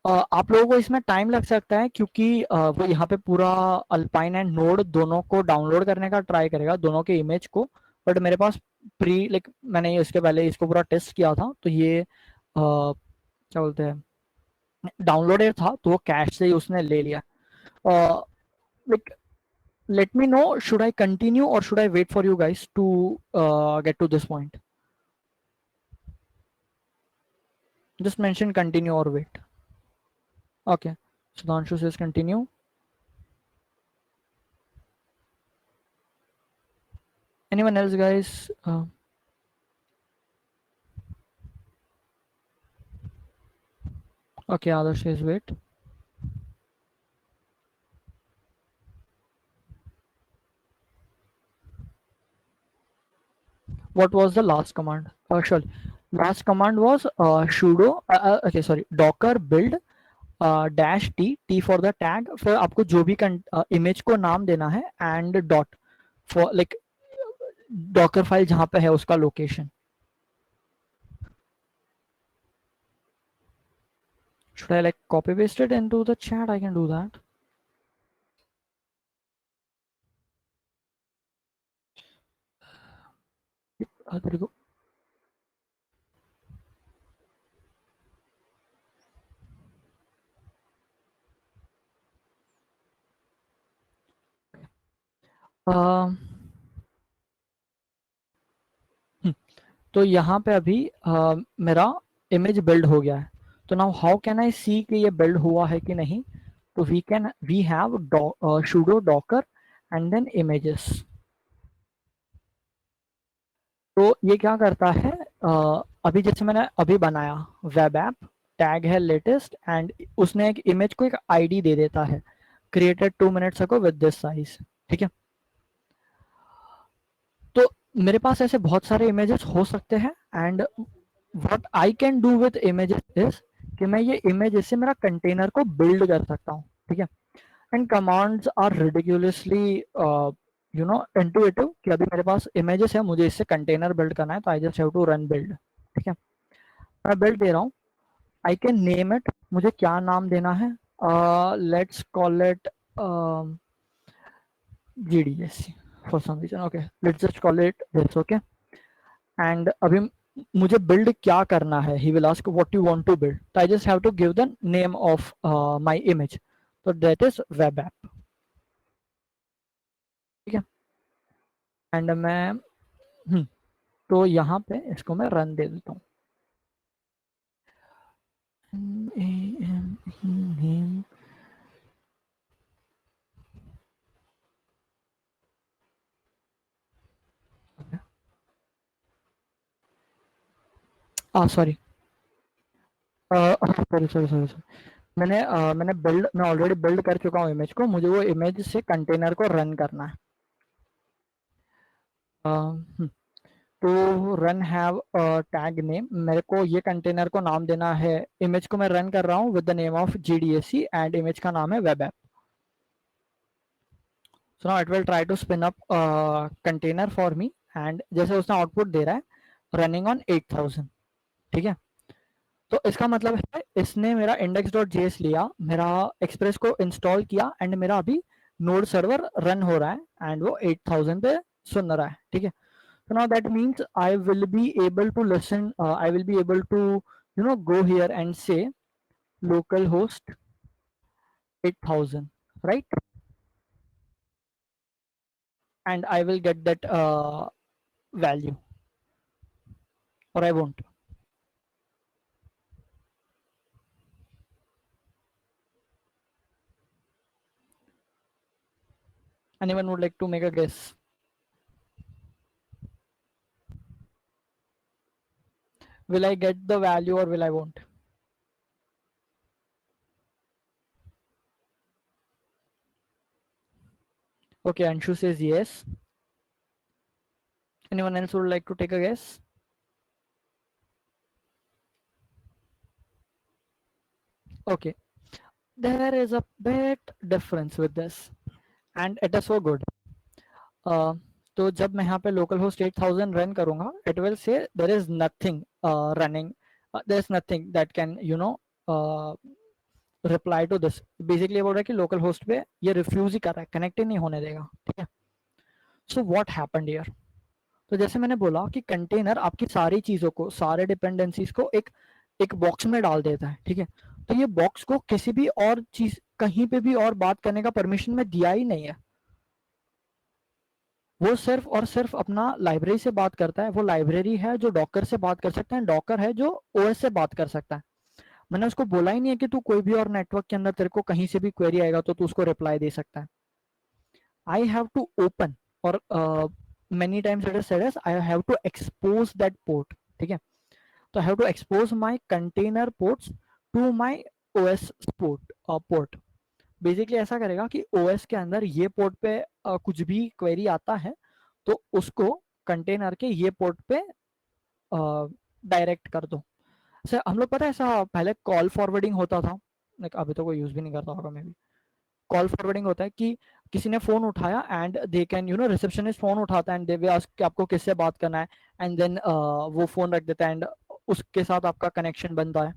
आप लोगों को इसमें टाइम लग सकता है क्योंकि वो यहाँ पे पूरा अल्पाइन एंड नोड दोनों को डाउनलोड करने का ट्राई करेगा, दोनों के इमेज को। बट मेरे पास प्री लाइक मैंने इसके पहले इसको पूरा टेस्ट किया था, तो ये क्या बोलते हैं डाउनलोडेड था, तो वो कैश से ही उसने ले लिया। Like let me know, should I continue or should I wait for you guys to get to this point? Just mention continue or wait. Okay, Sudhanshu says continue. Anyone else, guys? Okay, Adarsh says wait. What was the last command? Surely last command was sudo okay sorry docker build dash t for the tag, फिर आपको जो भी image को नाम देना है and dot for like Docker file जहां पे है उसका location. Should I like copy paste it into the chat? I can do that. There you go. अम, तो यहाँ पे अभी मेरा इमेज बिल्ड हो गया है। तो now how can I see कि ये बिल्ड हुआ है कि नहीं? तो we have sudo docker and then images। तो ये क्या करता है अभी जैसे मैंने अभी बनाया वेब ऐप, टैग है लेटेस्ट एंड उसने एक इमेज को एक आईडी दे देता है created 2 minutes ago with this size. ठीक है। तो मेरे पास ऐसे बहुत सारे इमेजेस हो सकते हैं and what I can do with images is कि मैं ये इमेज से मेरा कंटेनर को बिल्ड कर सकता हूँ। ठीक है। And commands are ridiculously intuitive कि अभी मेरे पास इमेजेस है, मुझे इससे कंटेनर बिल्ड करना है, तो I just have to run build. ठीक है। मैं बिल्ड दे रहा हूँ। आई कैन नेम इट, मुझे क्या नाम देना है? Let's call it GDSC for some reason. Okay, let's just call it this. Okay, and अभी मुझे बिल्ड क्या करना है? He will ask what you want to build. So I just have to give the name of my image. So that is web app. ठीक है। And मैं तो यहाँ पे इसको मैं रन दे देता हूँ। name sorry sorry sorry sorry मैंने बिल्ड मैं ऑलरेडी बिल्ड कर चुका हूँ इमेज को, मुझे वो इमेज से कंटेनर को रन करना है। तो रन हैव टैग नेम, मेरे को ये कंटेनर को नाम देना है, इमेज को मैं रन कर रहा हूँ with the name of GDSC and image का नाम है web app. So now it will try to spin up container for me and जैसे उसने आउटपुट दे रहा है रनिंग ऑन 8000। ठीक है। तो इसका मतलब है इसने मेरा index.js लिया, मेरा एक्सप्रेस को इंस्टॉल किया एंड मेरा अभी नोड सर्वर रन हो रहा है एंड वो 8000 पे सुन रहा है। ठीक है। So now that means I will be able to listen, I will be able to, go here and say localhost 8000, right? And I will get that value, or I won't. Anyone would like to make a guess? Will I get the value or will I won't? Okay, Anshu says yes. Anyone else would like to take a guess? Okay, there is a bit difference with this, and it is so good. तो जब मैं यहाँ पे local host 8000 run करूंगा, it will say there is nothing running, there is nothing that can reply to this. Basically बोल रहा है कि लोकल होस्ट पे ये रिफ्यूज ही कर रहा है, कनेक्ट ही नहीं होने देगा, ठीक है। So what happened here? तो जैसे मैंने बोला कि कंटेनर आपकी सारी चीजों को, सारे डिपेंडेंसीज को एक एक बॉक्स में डाल देता है, ठीक है। तो ये बॉक्स को किसी भी और चीज, कहीं पे भी और बात करने का परमिशन में दिया ही नहीं है। वो सिर्फ और सिर्फ अपना लाइब्रेरी से बात करता है। वो लाइब्रेरी है जो डॉकर से बात कर सकता है, डॉकर है जो ओएस से बात कर सकता है। मैंने उसको बोला ही नहीं है कि तू कोई भी और नेटवर्क के अंदर तेरे को कहीं से भी क्वेरी आएगा तो तू उसको रिप्लाई दे सकता है। आई हैव टू ओपन, और many times it is said as I have to expose that port, ठीक है। तो I have to expose my container ports to my OS port। Basically ऐसा करेगा कि OS के अंदर ये पोर्ट पे कुछ भी क्वेरी आता है तो उसको कंटेनर के ये पोर्ट पे डायरेक्ट कर दो। सर हम लोग पता है ऐसा पहले कॉल फॉरवर्डिंग होता था, अभी तो कोई यूज भी नहीं करता होगा, मे बी। कॉल फॉरवर्डिंग होता है कि किसी ने फोन उठाया and they can receptionist phone उठाता है एंड दे विल आस्क कि आपको किससे बात करना है, एंड देन वो फोन रख देता है एंड उसके साथ आपका कनेक्शन बनता है।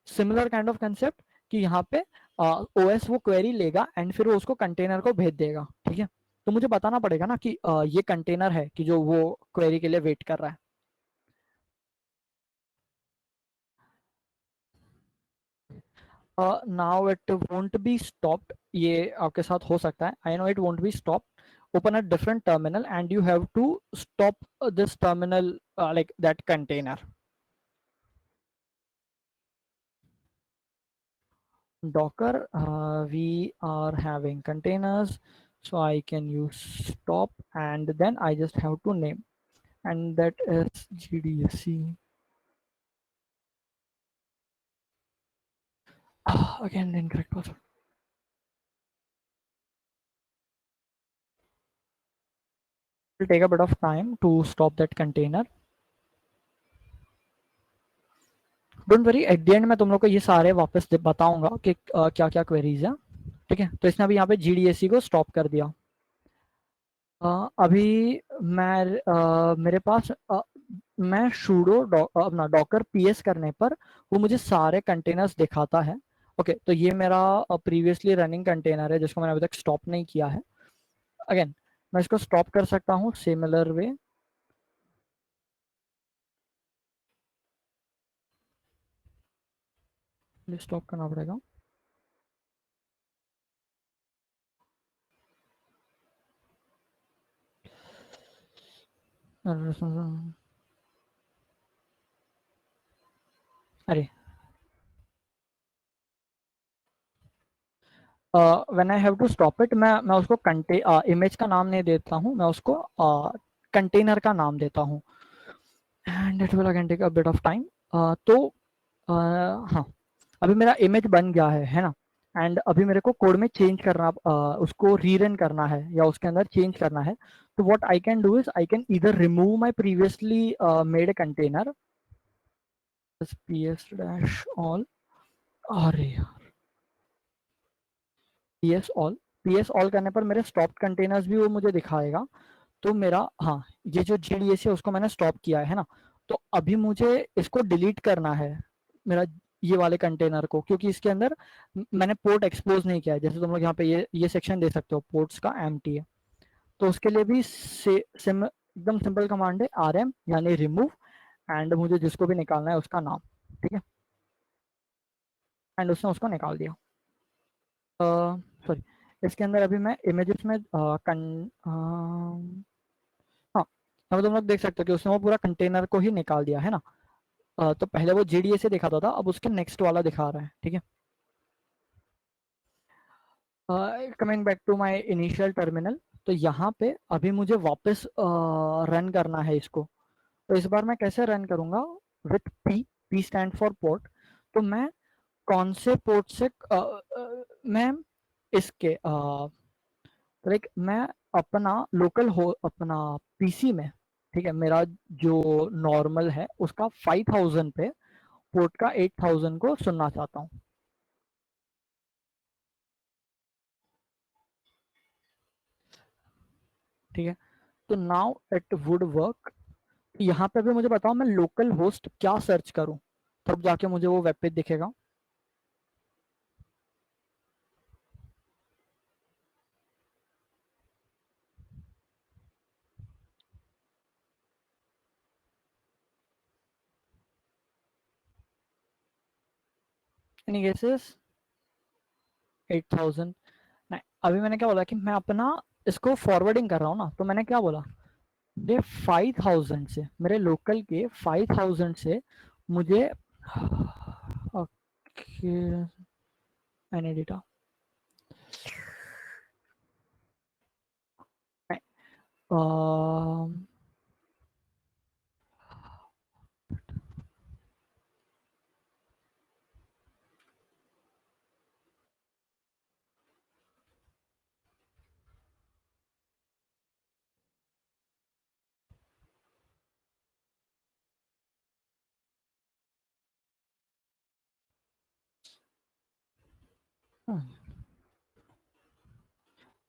सिमिलर काइंड ऑफ कंसेप्ट कि यहाँ पे ओएस वो क्वेरी लेगा एंड फिर वो उसको कंटेनर को भेज देगा, ठीक है। तो मुझे बताना पड़ेगा ना कि ये कंटेनर है कि जो वो क्वेरी के लिए वेट कर रहा है। Now it won't be stopped, ये आपके साथ हो सकता है, I know it won't be stopped. Open a different terminal and you have to stop this terminal like that container. Docker, we are having containers, so I can use stop and then I just have to name, and that is GDSC. Again the incorrect password. It will take a bit of time to stop that container. Don't worry, at the end मैं तुम लोग को ये सारे वापस बताऊंगा कि क्या क्या क्वेरीज है, ठीक है। तो इसने अभी यहाँ पे GDSC को स्टॉप कर दिया। अभी मेरे पास मैं sudo अपना डॉकर पीएस करने पर वो मुझे सारे कंटेनर्स दिखाता है। ओके, तो ये मेरा प्रीवियसली रनिंग कंटेनर है जिसको मैंने अभी तक स्टॉप नहीं किया है। अगेन मैं इसको स्टॉप कर सकता हूँ सिमिलर वे। स्टॉप करना पड़ेगा। अरे when I have to stop it, मैं उसको इमेज का नाम नहीं देता हूँ, मैं उसको कंटेनर का नाम देता हूँ and it will again take a bit of time. तो हाँ, अभी मेरा इमेज बन गया है ना। एंड अभी मेरे को कोड में चेंज करना, उसको रीरन करना है या उसके अंदर चेंज करना है। तो what I can do is I can इधर remove my previously made container ps dash all, अरे ps all करने पर मेरे स्टॉप कंटेनर्स भी वो मुझे दिखाएगा। तो मेरा, हाँ, ये जो GDS है उसको मैंने स्टॉप किया है ना। तो अभी मुझे इसको डिलीट करना है, मेरा ये वाले कंटेनर को, क्योंकि इसके अंदर मैंने पोर्ट एक्सपोज नहीं किया है। जैसे तुम लोग यहाँ पे ये सेक्शन दे सकते हो, पोर्ट्स का एम्प्टी है। तो उसके लिए भी एकदम सिंपल कमांड है rm यानी रिमूव, एंड मुझे जिसको भी निकालना है उसका नाम, ठीक है। एंड उसने उसको निकाल दिया। सॉरी, इसके अंदर अभी मैं इमेजेस में हाँ, अब तुम लोग देख सकते हो कि उसने वो पूरा कंटेनर को ही निकाल दिया है ना। तो पहले वो GDS से दिखाता था, अब उसके नेक्स्ट वाला दिखा रहा है, ठीक है। Coming back to my initial terminal, तो यहाँ पे अभी मुझे वापस रन करना है इसको। तो इस बार मैं कैसे रन करूंगा? With P stand for port. तो मैं कौन से पोर्ट से मैं इसके लाइक मैं अपना लोकल हो अपना पीसी में, ठीक है, मेरा जो नॉर्मल है उसका 5000 पे पोर्ट का 8000 को सुनना चाहता हूँ। ठीक है, तो नाउ इट वुड वर्क। यहाँ पे भी मुझे बताओ मैं लोकल होस्ट क्या सर्च करूँ, तब जाके मुझे वो वेब पेज दिखेगा। Any guesses? 8000 नहीं, अभी मैंने क्या बोला कि मैं अपना इसको फॉरवर्डिंग कर रहा हूँ ना, तो मैंने क्या बोला, ये 5000 से, मेरे लोकल के 5000 से मुझे okay any data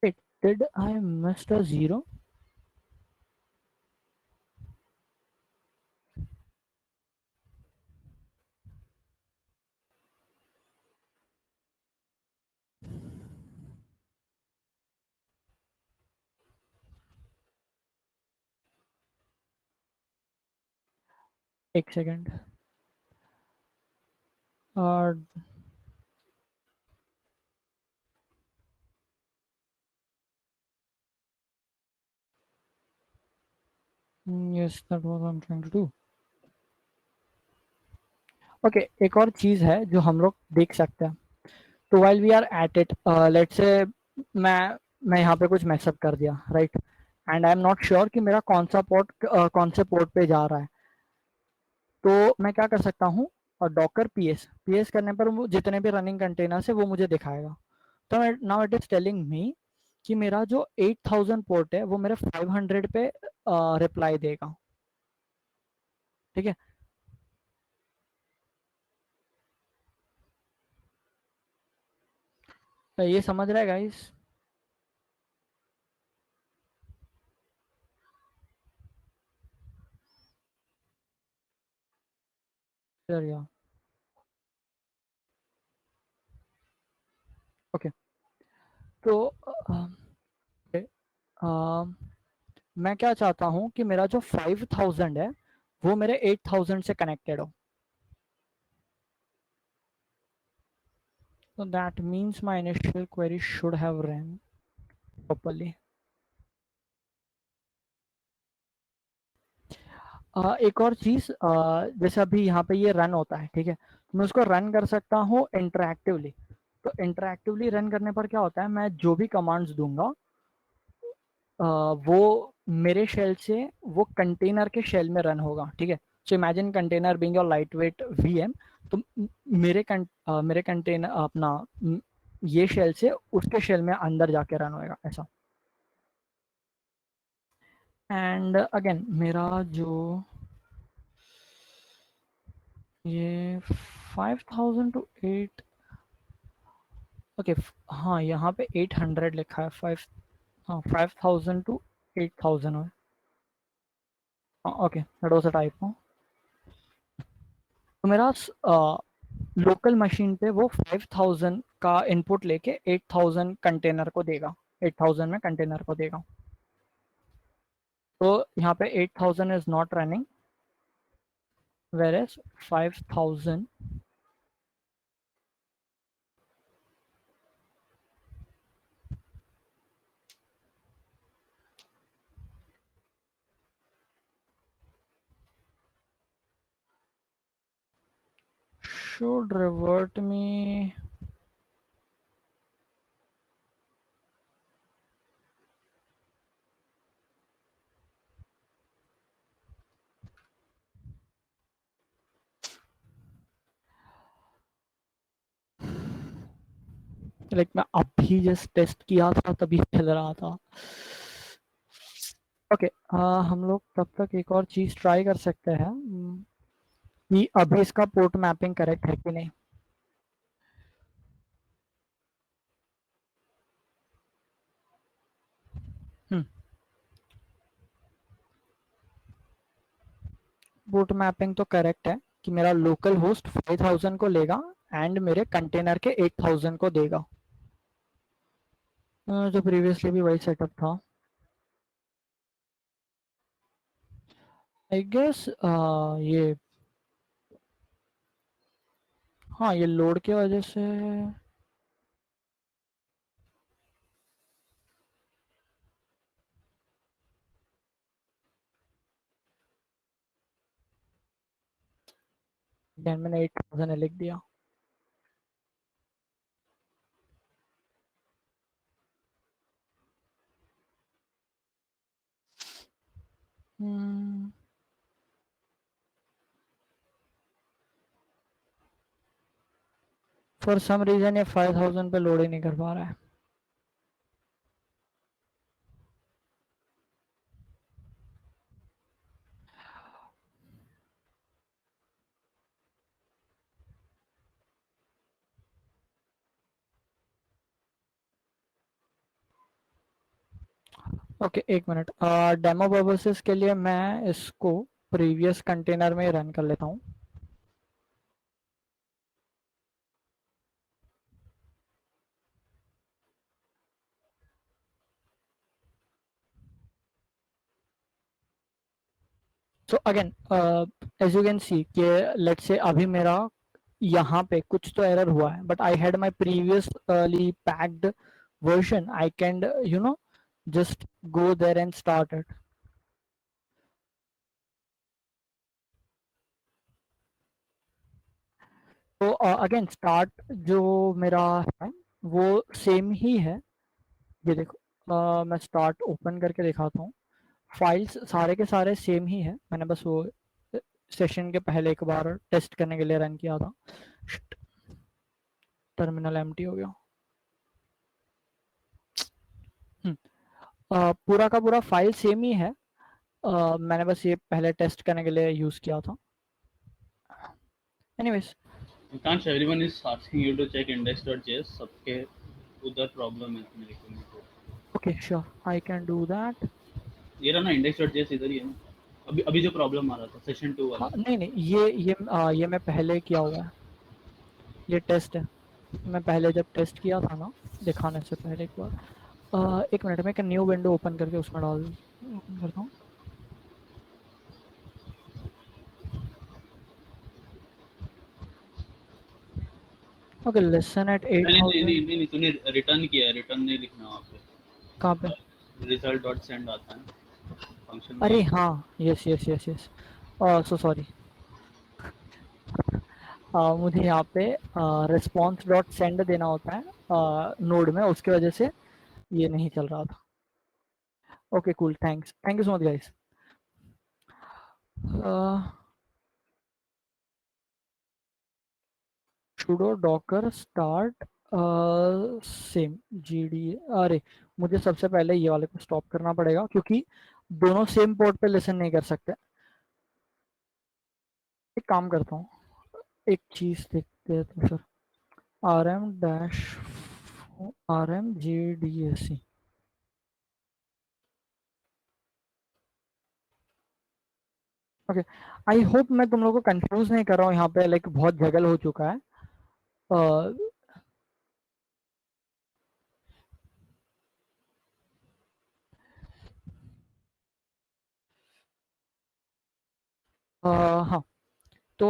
wait, did I missed a zero? एक सेकेंड। और yes, that was I'm trying to do. Okay एक और चीज है जो हम लोग देख सकते हैं। तो while we are at it, let's say मैं मैं यहाँ पे कुछ मैसअप कर दिया, right, and I am not sure कि मेरा कौन सा पोर्ट कौन से पोर्ट पे जा रहा है। तो मैं क्या कर सकता हूँ, और डॉकर पीएस करने पर वो जितने भी रनिंग कंटेनर्स है वो मुझे दिखाएगा। तो now it is telling me कि मेरा जो 8000 पोर्ट है वो मेरे 500 पे रिप्लाई देगा। ठीक है, तो ये समझ रहा है गाइस? ओके, तो मैं क्या चाहता हूँ कि मेरा जो 5000 है वो मेरे 8000 से कनेक्टेड हो। So that means my initial query should have ran properly. एक और चीज, जैसे अभी यहाँ पे ये रन होता है, ठीक है, तो मैं उसको रन कर सकता हूँ इंटरएक्टिवली। तो इंटरएक्टिवली रन करने पर क्या होता है, मैं जो भी कमांड्स दूंगा वो मेरे शेल से वो कंटेनर के शेल में रन होगा। ठीक है, so imagine container being your light weight VM. तो मेरे कंटेनर अपना ये शेल से उसके शेल में अंदर जाके रन होएगा ऐसा। एंड अगेन मेरा जो ये 5000 to 8, ओके, हाँ यहाँ पे 800 लिखा है, 5, हाँ 5000 to 8000 है। Okay, that was a typo. तो मेरा लोकल मशीन पे वो 5000 का इनपुट लेके 8000 कंटेनर को देगा, 8000 में कंटेनर को देगा। तो यहाँ पे 8000 is not running, whereas 5000 should revert me like मैं अभी जस्ट टेस्ट किया था तभी चल रहा था। ओके, हम लोग तब तक एक और चीज ट्राई कर सकते हैं। कि अभी इसका पोर्ट मैपिंग करेक्ट है कि नहीं। पोर्ट मैपिंग तो करेक्ट है कि मेरा लोकल होस्ट 5000 को लेगा एंड मेरे कंटेनर के 8000 को देगा। जो प्रीवियसली भी वही सेटअप था आई गेस। ये हाँ, ये लोड की वजह से। देन मैंने 8000 लिख दिया। फॉर सम रीजन ये 5000 पे लोड ही नहीं कर पा रहा है। ओके, एक मिनट। डेमो पर्पसेस के लिए मैं इसको प्रीवियस कंटेनर में रन कर लेता हूँ। So again as you can see कि लेट्स से अभी मेरा यहाँ पे कुछ तो एरर हुआ है, but I had my previously packed version. I can just go there and start it. तो अगेन स्टार्ट जो मेरा है वो सेम ही है। ये देखो, मैं स्टार्ट ओपन करके दिखाता हूँ। फाइल्स सारे के सारे सेम ही है। मैंने बस वो सेशन के पहले एक बार टेस्ट करने के लिए रन किया था। टर्मिनल एम्प्टी हो गया। पूरा का पूरा फाइल सेम ही है। मैंने बस ये पहले टेस्ट करने के लिए यूज किया था। Anyways,
Kansh, everyone is asking you to check index.js. सबके उधर प्रॉब्लम है मेरे को।
Okay sure, I can do that.
ये रहा ना index.js इधर ही है ना। अभी अभी जो प्रॉब्लम आ रहा था सेशन 2
हाँ,
वाला।
नहीं नहीं, ये मैं पहले किया हुआ है। ये टेस्ट है। मैं पहले जब टेस्ट किया था ना, दिखाने से पहले एक बार, एक मिनट में एक न्यू विंडो ओपन करके उसमें डाल ओपन करता हूँ। ओके, लेसन एट
नहीं नहीं नहीं
8000।
नहीं नहीं, तूने रिटर्न किया है, रिटर्न नहीं लिखना वहाँ
कहाँ पे?
पे। रिजल्ट डॉट सेंड आता है फंक्शन में।
अरे हाँ, yes yes yes yes. So sorry. मुझे यहाँ पे रिस्पॉन्स डॉट सेंड देना होता है नोड में, उसकी वजह से ये नहीं चल रहा था। Okay cool, thanks, thank you so much guys. sudo docker start same gd। अरे, मुझे सबसे पहले ये वाले को स्टॉप करना पड़ेगा क्योंकि दोनों सेम पोर्ट पे लिसन नहीं कर सकते। एक काम करता हूँ, एक चीज देखते हैं तो sir, R M dash R M G D A C. Okay, I hope मैं तुम लोगों को कंफ्यूज नहीं कर रहा हूँ यहाँ पे, लाइक बहुत जगल हो चुका है। uh, हाँ, तो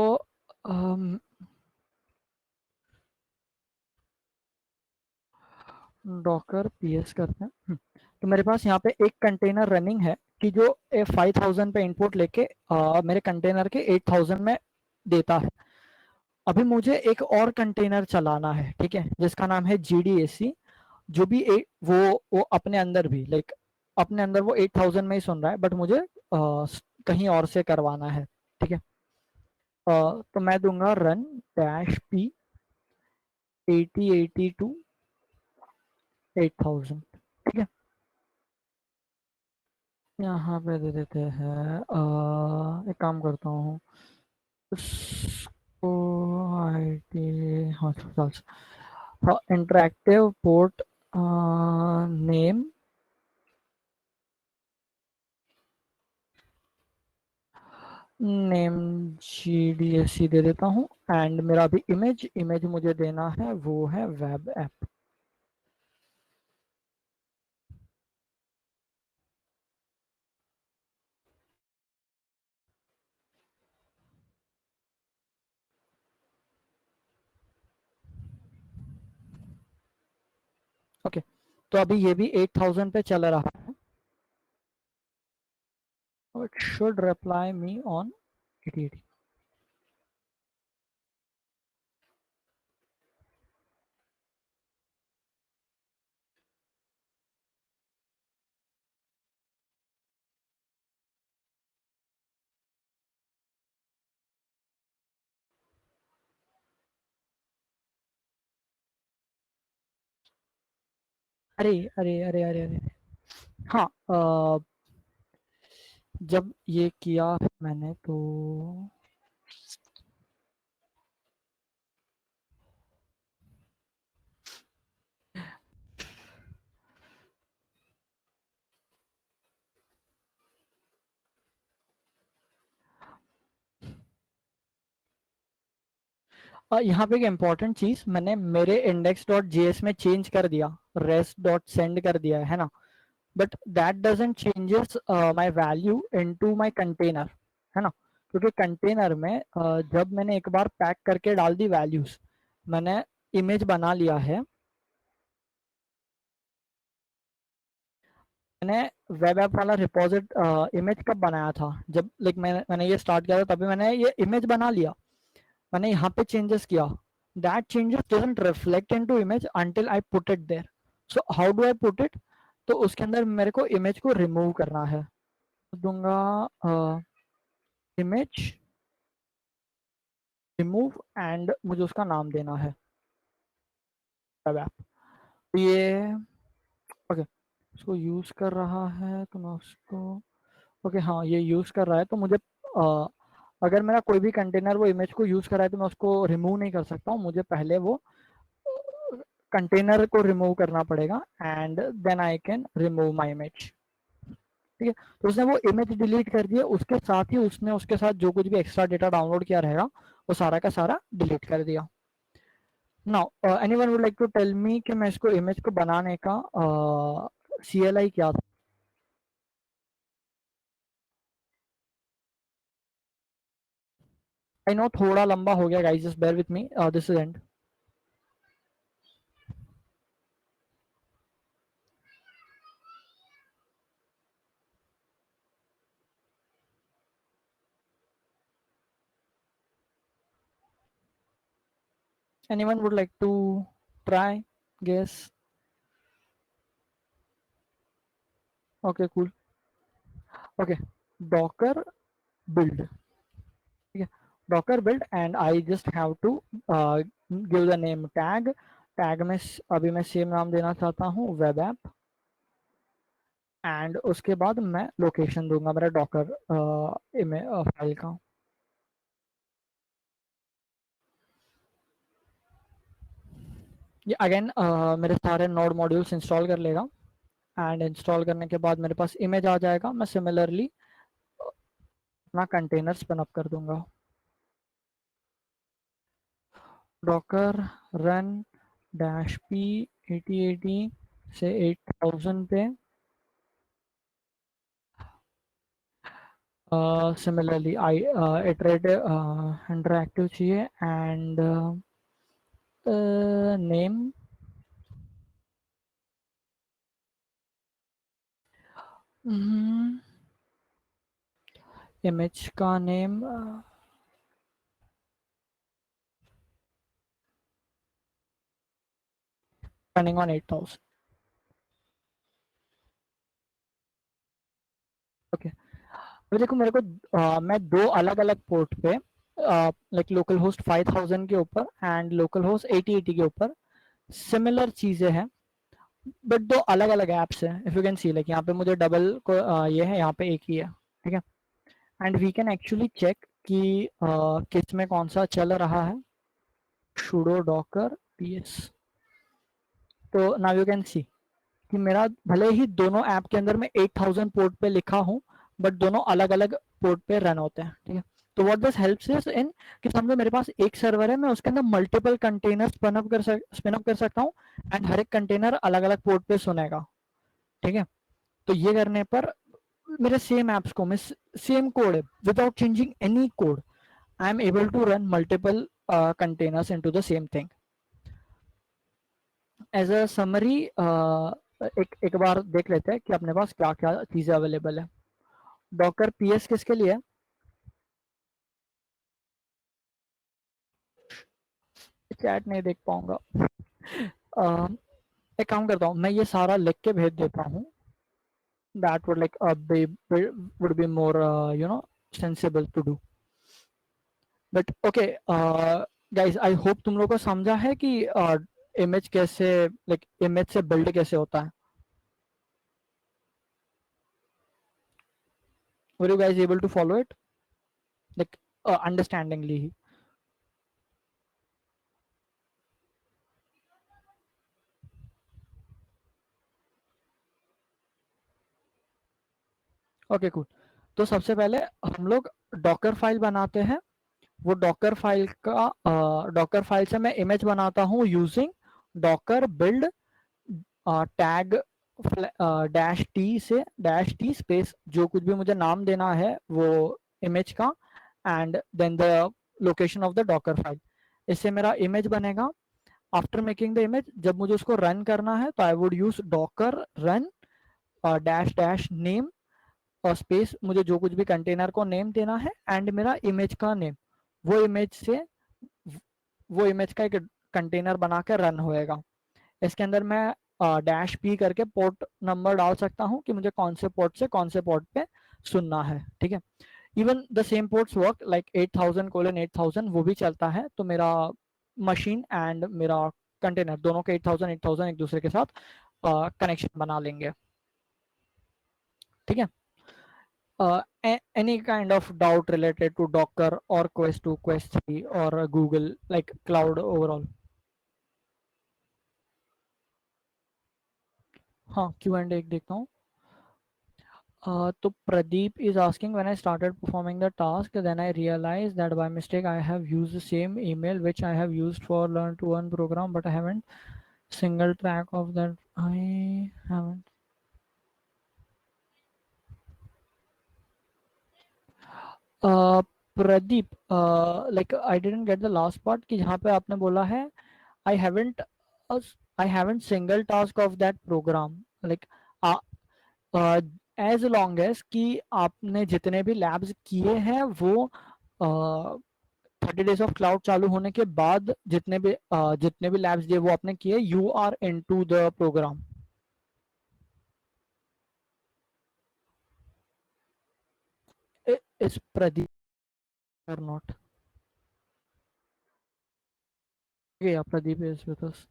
डॉकर पीएस करते हैं। तो मेरे पास यहाँ पे एक कंटेनर रनिंग है कि जो 5000 पे इनपुट लेके मेरे कंटेनर के 8000 में देता है। अभी मुझे एक और कंटेनर चलाना है, ठीक है, जिसका नाम है GDAC। जो भी वो अपने अंदर भी लाइक अपने अंदर वो 8000 में ही सुन रहा है, बट मुझे कहीं और से करवाना है, ठीक है। तो मैं दूंगा रन डैश पी 8082 8000, ठीक है। यहाँ पे दे देते हैं, एक काम करता हूँ, इसको IT hospitals interactive port name name GDSC दे देता हूँ एंड मेरा अभी इमेज मुझे देना है वो है वेब ऐप। ओके तो अभी ये भी 8000 पे चल रहा है। It should reply me on 8080। अरे अरे अरे अरे अरे हाँ जब ये किया मैंने तो यहाँ पे एक इम्पॉर्टेंट चीज मैंने मेरे index.js में चेंज कर दिया, rest.send कर दिया है ना, but that doesn't changes my value into my container, है ना, क्योंकि कंटेनर में जब मैंने एक बार पैक करके डाल दी वैल्यूज, मैंने इमेज बना लिया है, मैंने वेब ऐप वाला रिपोजिट इमेज कब बनाया था, जब लाइक मैंने ये स्टार्ट किया था तभी मैंने ये इमेज बना लिया, मैंने यहाँ पे चेंजेस किया, that changes doesn't reflect into image until I put it there. So how do I put it, तो उसके अंदर मेरे को इमेज को रिमूव करना है, दूंगा इमेज रिमूव एंड मुझे उसका नाम देना है वेब ऐप। ये ओके उसको यूज कर रहा है तो मैं उसको ओके हाँ ये यूज कर रहा है तो मुझे अगर मेरा कोई भी कंटेनर वो इमेज को यूज कर रहा है तो मैं उसको रिमूव नहीं कर सकता हूँ, मुझे पहले वो कंटेनर को रिमूव करना पड़ेगा and then I can remove my image. ठीक है तो उसने वो इमेज डिलीट कर दिया, उसके साथ ही उसने उसके साथ जो कुछ भी एक्स्ट्रा डेटा डाउनलोड किया रहेगा वो सारा का सारा डिलीट कर दिया। Now anyone would like to tell me कि मैं इसको इमेज को बनाने का CLI क्या था। आई नो थोड़ा लंबा हो गया guys, just bear with me, this is end. Anyone would like to try, guess? Okay, cool. Okay, Docker build. Okay, Docker build, and I just have to give the name tag. Tag में अभी मैं same नाम देना चाहता हूँ web app, and उसके बाद मैं लोकेशन दूंगा मेरा डॉकर फाइल का। ये अगेन मेरे सारे नोड मॉड्यूल्स इंस्टॉल कर लेगा एंड इंस्टॉल करने के बाद मेरे पास इमेज आ जाएगा, मैं सिमिलरली अपना कंटेनर स्पिन अप कर दूंगा। डॉकर रन डैश पी 8080 से 8000 पे सिमिलरली आई इटरेटिव इंटरएक्टिव चाहिए एंड नेम इमेज का नेम रनिंग ऑन 8000। ओके अभी देखो मेरे को मैं दो अलग अलग पोर्ट पे लाइक लोकल होस्ट 5000 के ऊपर एंड लोकल होस्ट 8080 के ऊपर सिमिलर चीजें हैं, बट दो अलग अलग ऐप्स हैं। If you can C like यहाँ पे मुझे डबल को ये है, यहाँ पे एक ही है, ठीक है, and we can actually check कि किस में कौन सा चल रहा है, sudo docker ps। तो नाउ यू कैन सी कि मेरा भले ही दोनों ऐप के अंदर मैं 8000 पोर्ट पे लिखा हूँ, बट दोनों अलग अलग पोर्ट पे रन होते हैं, ठीक है। तो what this helps is in कि समझो मेरे पास एक सर्वर है, मैं उसके अंदर मल्टीपल कंटेनर स्पिन अप कर सकता हूँ, एंड हर एक कंटेनर अलग अलग पोर्ट पे सुनेगा, ठीक है। तो ये करने पर मेरे सेम एप्स को मैं सेम कोड है, without changing any code, I am able to run multiple containers into the same thing. As a summary एक बार देख लेते हैं कि अपने पास क्या क्या चीजें अवेलेबल है। डॉकर पीएस किसके लिए है? चैट नहीं देख पाऊंगा। एक काम करता हूँ, मैं ये सारा लिख के भेज देता हूँ, that would like would be more sensible to do। But okay guys, I hope तुम लोग को समझा है कि इमेज कैसे, लाइक इमेज से बिल्ड कैसे होता है। Were you guys able to follow it, like understandingly? Okay cool. तो सबसे पहले हम लोग डॉकर फाइल बनाते हैं। वो डॉकर फाइल का डॉकर फाइल से मैं इमेज बनाता हूँ using Docker build tag dash T space जो कुछ भी मुझे नाम देना है वो इमेज का, and then the location of the docker file. इससे मेरा इमेज बनेगा। आफ्टर मेकिंग द इमेज, जब मुझे उसको रन करना है तो I would use Docker run dash dash name और स्पेस, मुझे जो कुछ भी कंटेनर को नेम देना है, एंड मेरा इमेज का नेम, वो इमेज से वो इमेज का एक कंटेनर बनाकर रन होएगा। इसके अंदर मैं डैश पी करके पोर्ट नंबर डाल सकता हूँ कि मुझे कौन से पोर्ट से कौन से पोर्ट पे सुनना है, ठीक है। Even the same ports work like 8000:8000 वो भी चलता है। तो मेरा मशीन एंड मेरा कंटेनर दोनों के 8000 एक दूसरे के साथ कनेक्शन बना लेंगे, ठीक है। Any kind of doubt related to Docker or Quest 2, Quest 3 or Google, like cloud overall? हाँ, Q&A एक देखता हूँ। तो Pradeep is asking, when I started performing the task, then I realized that by mistake I have used the same email which I have used for Learn to Earn program, but I haven't single track of that. I haven't. Pradeep, like I didn't get the last part कि जहाँ पे आपने बोला है I haven't I haven't single task of that program, like as long as कि आपने जितने भी labs किए हैं वो 30 days of cloud चालू होने के बाद जितने भी labs दिए वो आपने किए, you are into the program. Is Pradeep or not? Okay, yeah, Pradeep is with us.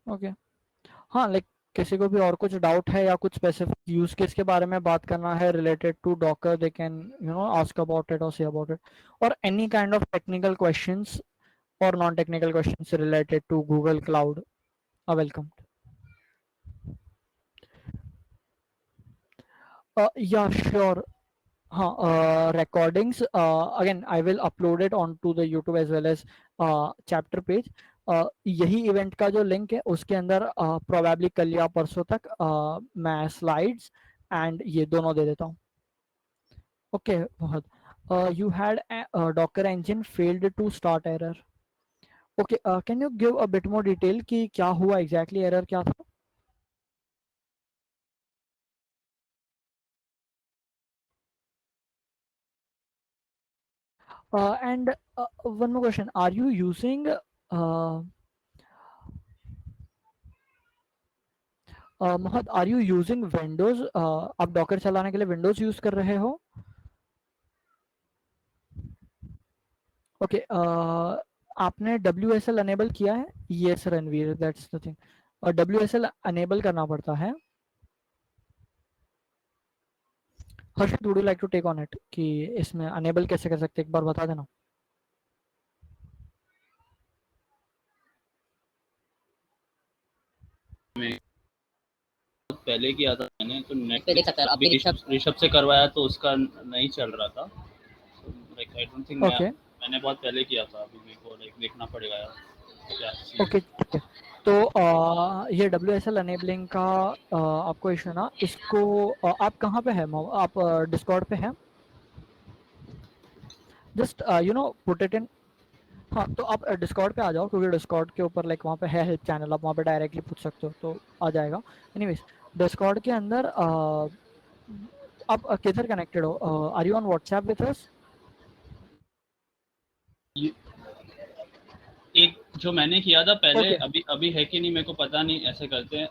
Okay. हाँ, लाइक किसी को भी और कुछ डाउट है या कुछ स्पेसिफिक यूज केस के बारे में बात करना है related to Docker, they can ask about it or say about it, or any kind of technical questions or non technical questions related to Google Cloud are welcome. Yeah, sure. Recordings, again I will upload it onto the YouTube as well as chapter page. यही event का जो link है उसके अंदर probably कल या परसों तक मैं स्लाइड्स एंड ये दोनों दे देता हूँ। ओके बहुत, you had docker engine failed to start error. Okay, can you give a bit more detail कि क्या हुआ एग्जैक्टली, एरर क्या था? And one more question, are you using Mohammed, are you using Windows? आप डॉकर चलाने के लिए विंडोज यूज कर रहे हो? ओके, आपने WSL अनेबल किया है? Yes Ranveer, that's the thing. और WSL अनेबल करना पड़ता है। Harshit, would you like to take on it कि इसमें अनेबल कैसे कर सकते हैं, एक बार बता देना।
पहले किया था मैंने, तो
पे देख सकते हैं आप,
अभी ऋषभ से करवाया तो उसका नहीं चल रहा था। Like I don't think
okay
मैंने बहुत पहले किया था, अभी मेरे को लाइक देखना पड़ेगा यार क्या
ओके ठीक है। तो ये WSL अनेबलिंग का आपको इशू ना, इसको आप कहाँ पे है, आप डिस्कॉर्ड पे हैं? Just you know put it इन। हाँ, तो आप डिस्कॉर्ड पे आ जाओ, क्योंकि डिस्कॉर्ड के ऊपर लाइक वहाँ पे है हेल्प चैनल, आप वहाँ पे डायरेक्टली पूछ सकते हो, तो आ जाएगा। एनीवेज, डिस्कॉर्ड के अंदर आप किधर कनेक्टेड हो? Are you on WhatsApp with us?
एक जो मैंने किया था पहले,
Okay.
अभी अभी है कि नहीं मेरे को पता नहीं, ऐसे करते हैं।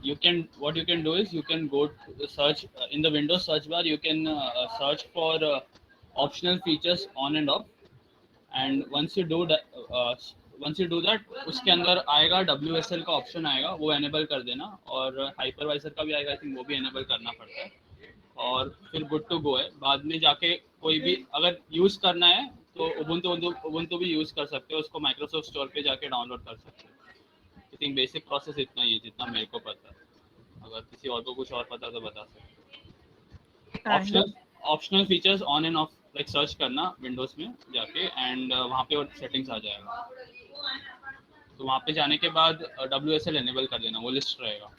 You can what you can do is you can go search in the Windows search bar, you can search for optional features on and off, and once you do that उसके अंदर आएगा WSL का option आएगा, वो enable कर देना, और hypervisor का भी आएगा, आई थिंक वो भी एनेबल करना पड़ता है, और फिर गुड टू गो है। बाद में जाके कोई भी अगर यूज़ करना है तो उबुंटू भी यूज़ कर सकते हो, उसको माइक्रोसॉफ्ट स्टोर पे जाके डाउनलोड कर सकते हो। आई थिंक बेसिक प्रोसेस इतना ही है जितना मेरे को पता है, अगर किसी और को कुछ और पता तो बता सकते।
And
optional features on and of like search करना विंडोज में जाके, एंड वहाँ पे और सेटिंग्स आ जाएगा, तो वहाँ पे जाने के बाद WSL एनेबल कर देना, वो लिस्ट रहेगा,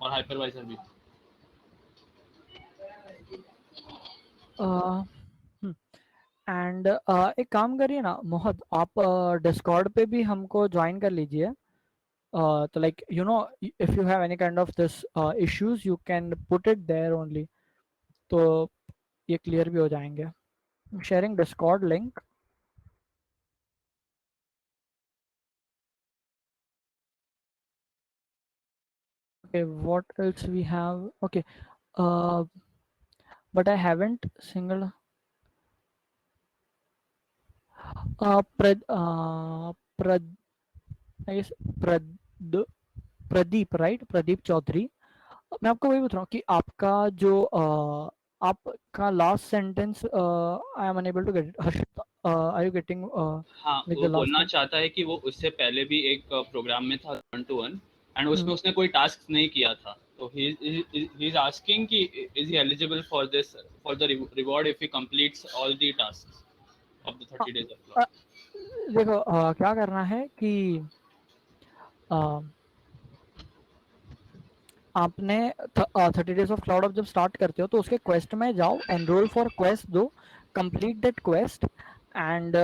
और हाइपरवाइजर भी।
एंड एक काम करिए ना मोहद, आप डिस्कॉर्ड पे भी हमको ज्वाइन कर लीजिए। तो like you know, if you have any kind of this issues, you can put it there only, तो ये क्लियर भी हो जाएंगे। Sharing discord link. Okay, what else we have? Okay, but I haven't single prad I guess prad Pradeep, right? Pradeep Chaudhary. मैं आपको वही पूछ रहा हूँ कि आपका जो आपका last sentence, I am unable to get it. Harshit, are you getting
हाँ,
लाइक
वो
द लास्ट
बोलना
थिंग?
चाहता है कि वो उससे पहले भी एक प्रोग्राम में था 1-to-1, एंड उसमें
हम्म,
उसने कोई टास्क नहीं किया था, तो ही इज आस्किंग कि is he eligible for this, for the reward if he completes all the tasks of the
हाँ,
30 days of
अ,
clock।
देखो क्या करना है कि अ, आपने 30 डेज ऑफ क्लाउड, जब स्टार्ट करते हो तो उसके क्वेस्ट में जाओ, एनरोल फॉर क्वेस्ट दो, complete that quest, and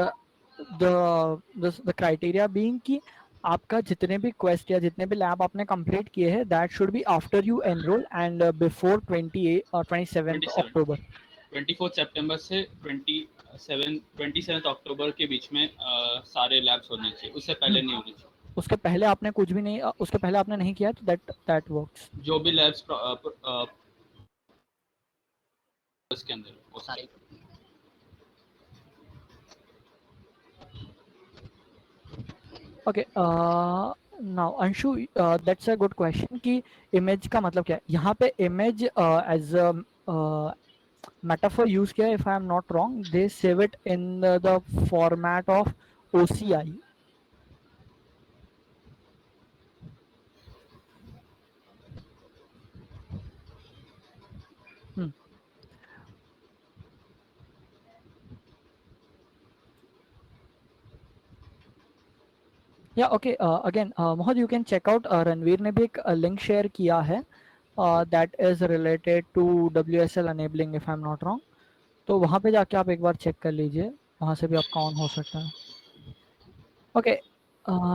the criteria being कि आपका जितने भी क्वेस्ट या जितने भी लैब आपने कंप्लीट किए हैं, that should be after you enrol and before 27
27
अक्टूबर।
24 सितंबर से 27 अक्टूबर के बीच में सारे लैब्स होने चाहिए, उससे पहले नहीं होने चाहिए।
उसके पहले आपने कुछ भी नहीं, उसके पहले आपने नहीं किया तो दैट वर्क्स।
जो भी लैब्स उसके अंदर वो
सारे
okay, now Anshu, that's a good question कि इमेज का मतलब क्या है यहाँ पे। Image as a metaphor use किया, if I am not wrong, they save it in the format of OCI. Hmm. Yeah, okay, again Mohad, you can check out, Ranveer ने भी एक लिंक शेयर किया है that is related to WSL enabling, if I am not wrong, तो वहां पे जाके आप एक बार चेक कर लीजिए, वहां से भी आपका ऑन हो सकता है। Okay,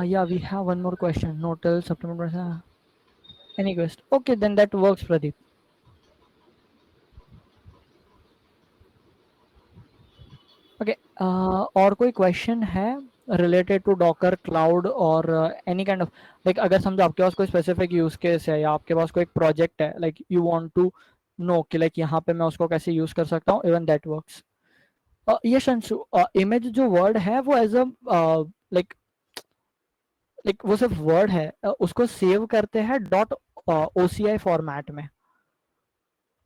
yeah, we have one more question. No till September 20, any quest? Okay, then that works, Pradeep. Okay, और कोई क्वेश्चन है रिलेटेड टू डॉकर क्लाउड और एनी काइंड ऑफ, लाइक अगर समझो आपके पास कोई स्पेसिफिक यूज केस है या आपके पास कोई एक प्रोजेक्ट है, like you want to know कि लाइक यहाँ पे मैं उसको कैसे यूज कर सकता हूँ, इवन दैट वर्क्स। ये शंशु, इमेज जो वर्ड है वो एज अ लाइक लाइक वो सिर्फ वर्ड है, उसको सेव करते हैं डॉट OCI फॉर्मेट में,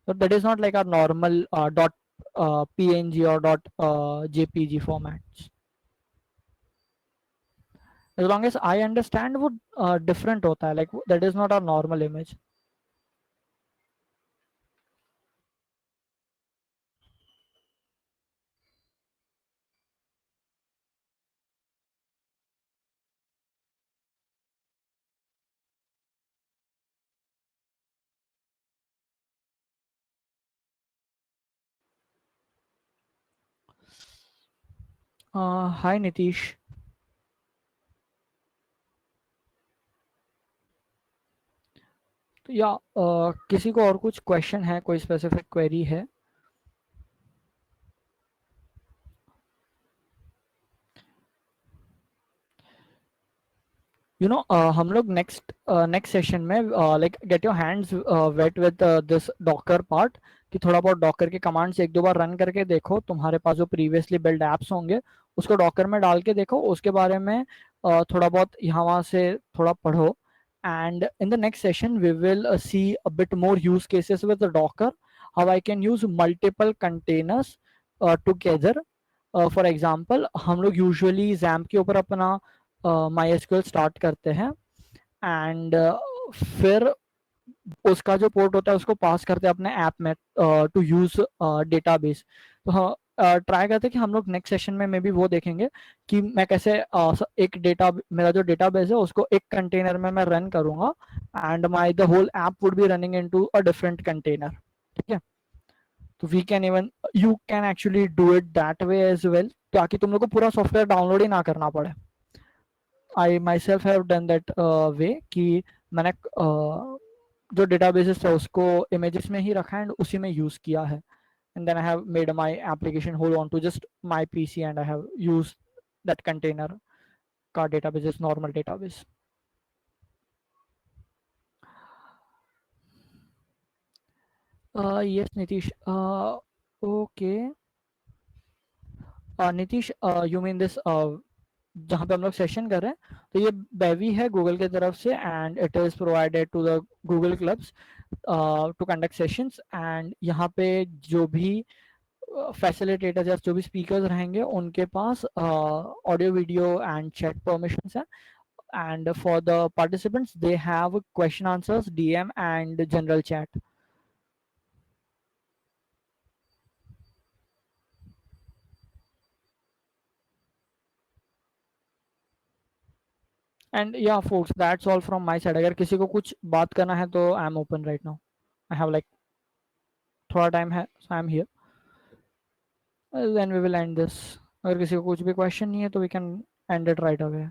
So that is not like our normal dot png or dot jpg formats. As long as I understand वो different होता है, like that is not our normal image. Hi Nitish. तो या किसी को और कुछ क्वेश्चन है, कोई स्पेसिफिक क्वेरी है? हम लोग नेक्स्ट सेशन में like get your hands wet with this docker part, कि थोड़ा बहुत डॉकर के कमांड्स एक दो बार रन करके देखो, तुम्हारे पास जो प्रीवियसली बिल्ड एप्स होंगे उसको डॉकर में डाल के देखो, उसके बारे में थोड़ा बहुत यहाँ वहाँ से थोड़ा पढ़ो. And in the next session we will see a bit more use cases with docker, how I can use multiple containers together. For example हम लोग यूजुअली जैम्प के ऊपर अपना MySQL स्टार्ट करते हैं, एंड फिर उसका जो पोर्ट होता है उसको पास करते हैं अपने ऐप में टू यूज डेटाबेस. तो हाँ, ट्राई करते हैं कि हम लोग नेक्स्ट सेशन में मे बी वो देखेंगे कि मैं कैसे एक डेटा, मेरा जो डेटाबेस है उसको एक कंटेनर में मैं रन करूंगा, and my the whole app would be running into a different container. ठीक है, तो we can even you can actually do it that way as well, ताकि तुम लोग को पूरा सॉफ्टवेयर डाउनलोड ही ना करना पड़े. I myself have done that way कि मैंने जो डेटाबेसेस है उसको इमेजेस में ही रखा है एंड उसी में यूज किया है, and then I have made my application hold on to just my PC and I have used that container का database is normal database. Yes Nitish, okay. Nitish, you mean this जहाँ पे हम लोग session कर रहे हैं, तो ये बेवी है गूगल की तरफ से, and it is provided to the Google clubs to conduct sessions. And यहाँ पे जो भी फैसिलिटेटर्स या जो भी स्पीकर्स रहेंगे उनके पास audio video and chat permissions है, and for the participants they have question answers, DM and general chat. And yeah folks, that's all from my side. अगर किसी को कुछ बात करना है तो I am open right now. I have like थोड़ा टाइम है, so I am here. Then we will end this. अगर किसी को कुछ भी क्वेश्चन नहीं है तो we can end it right away.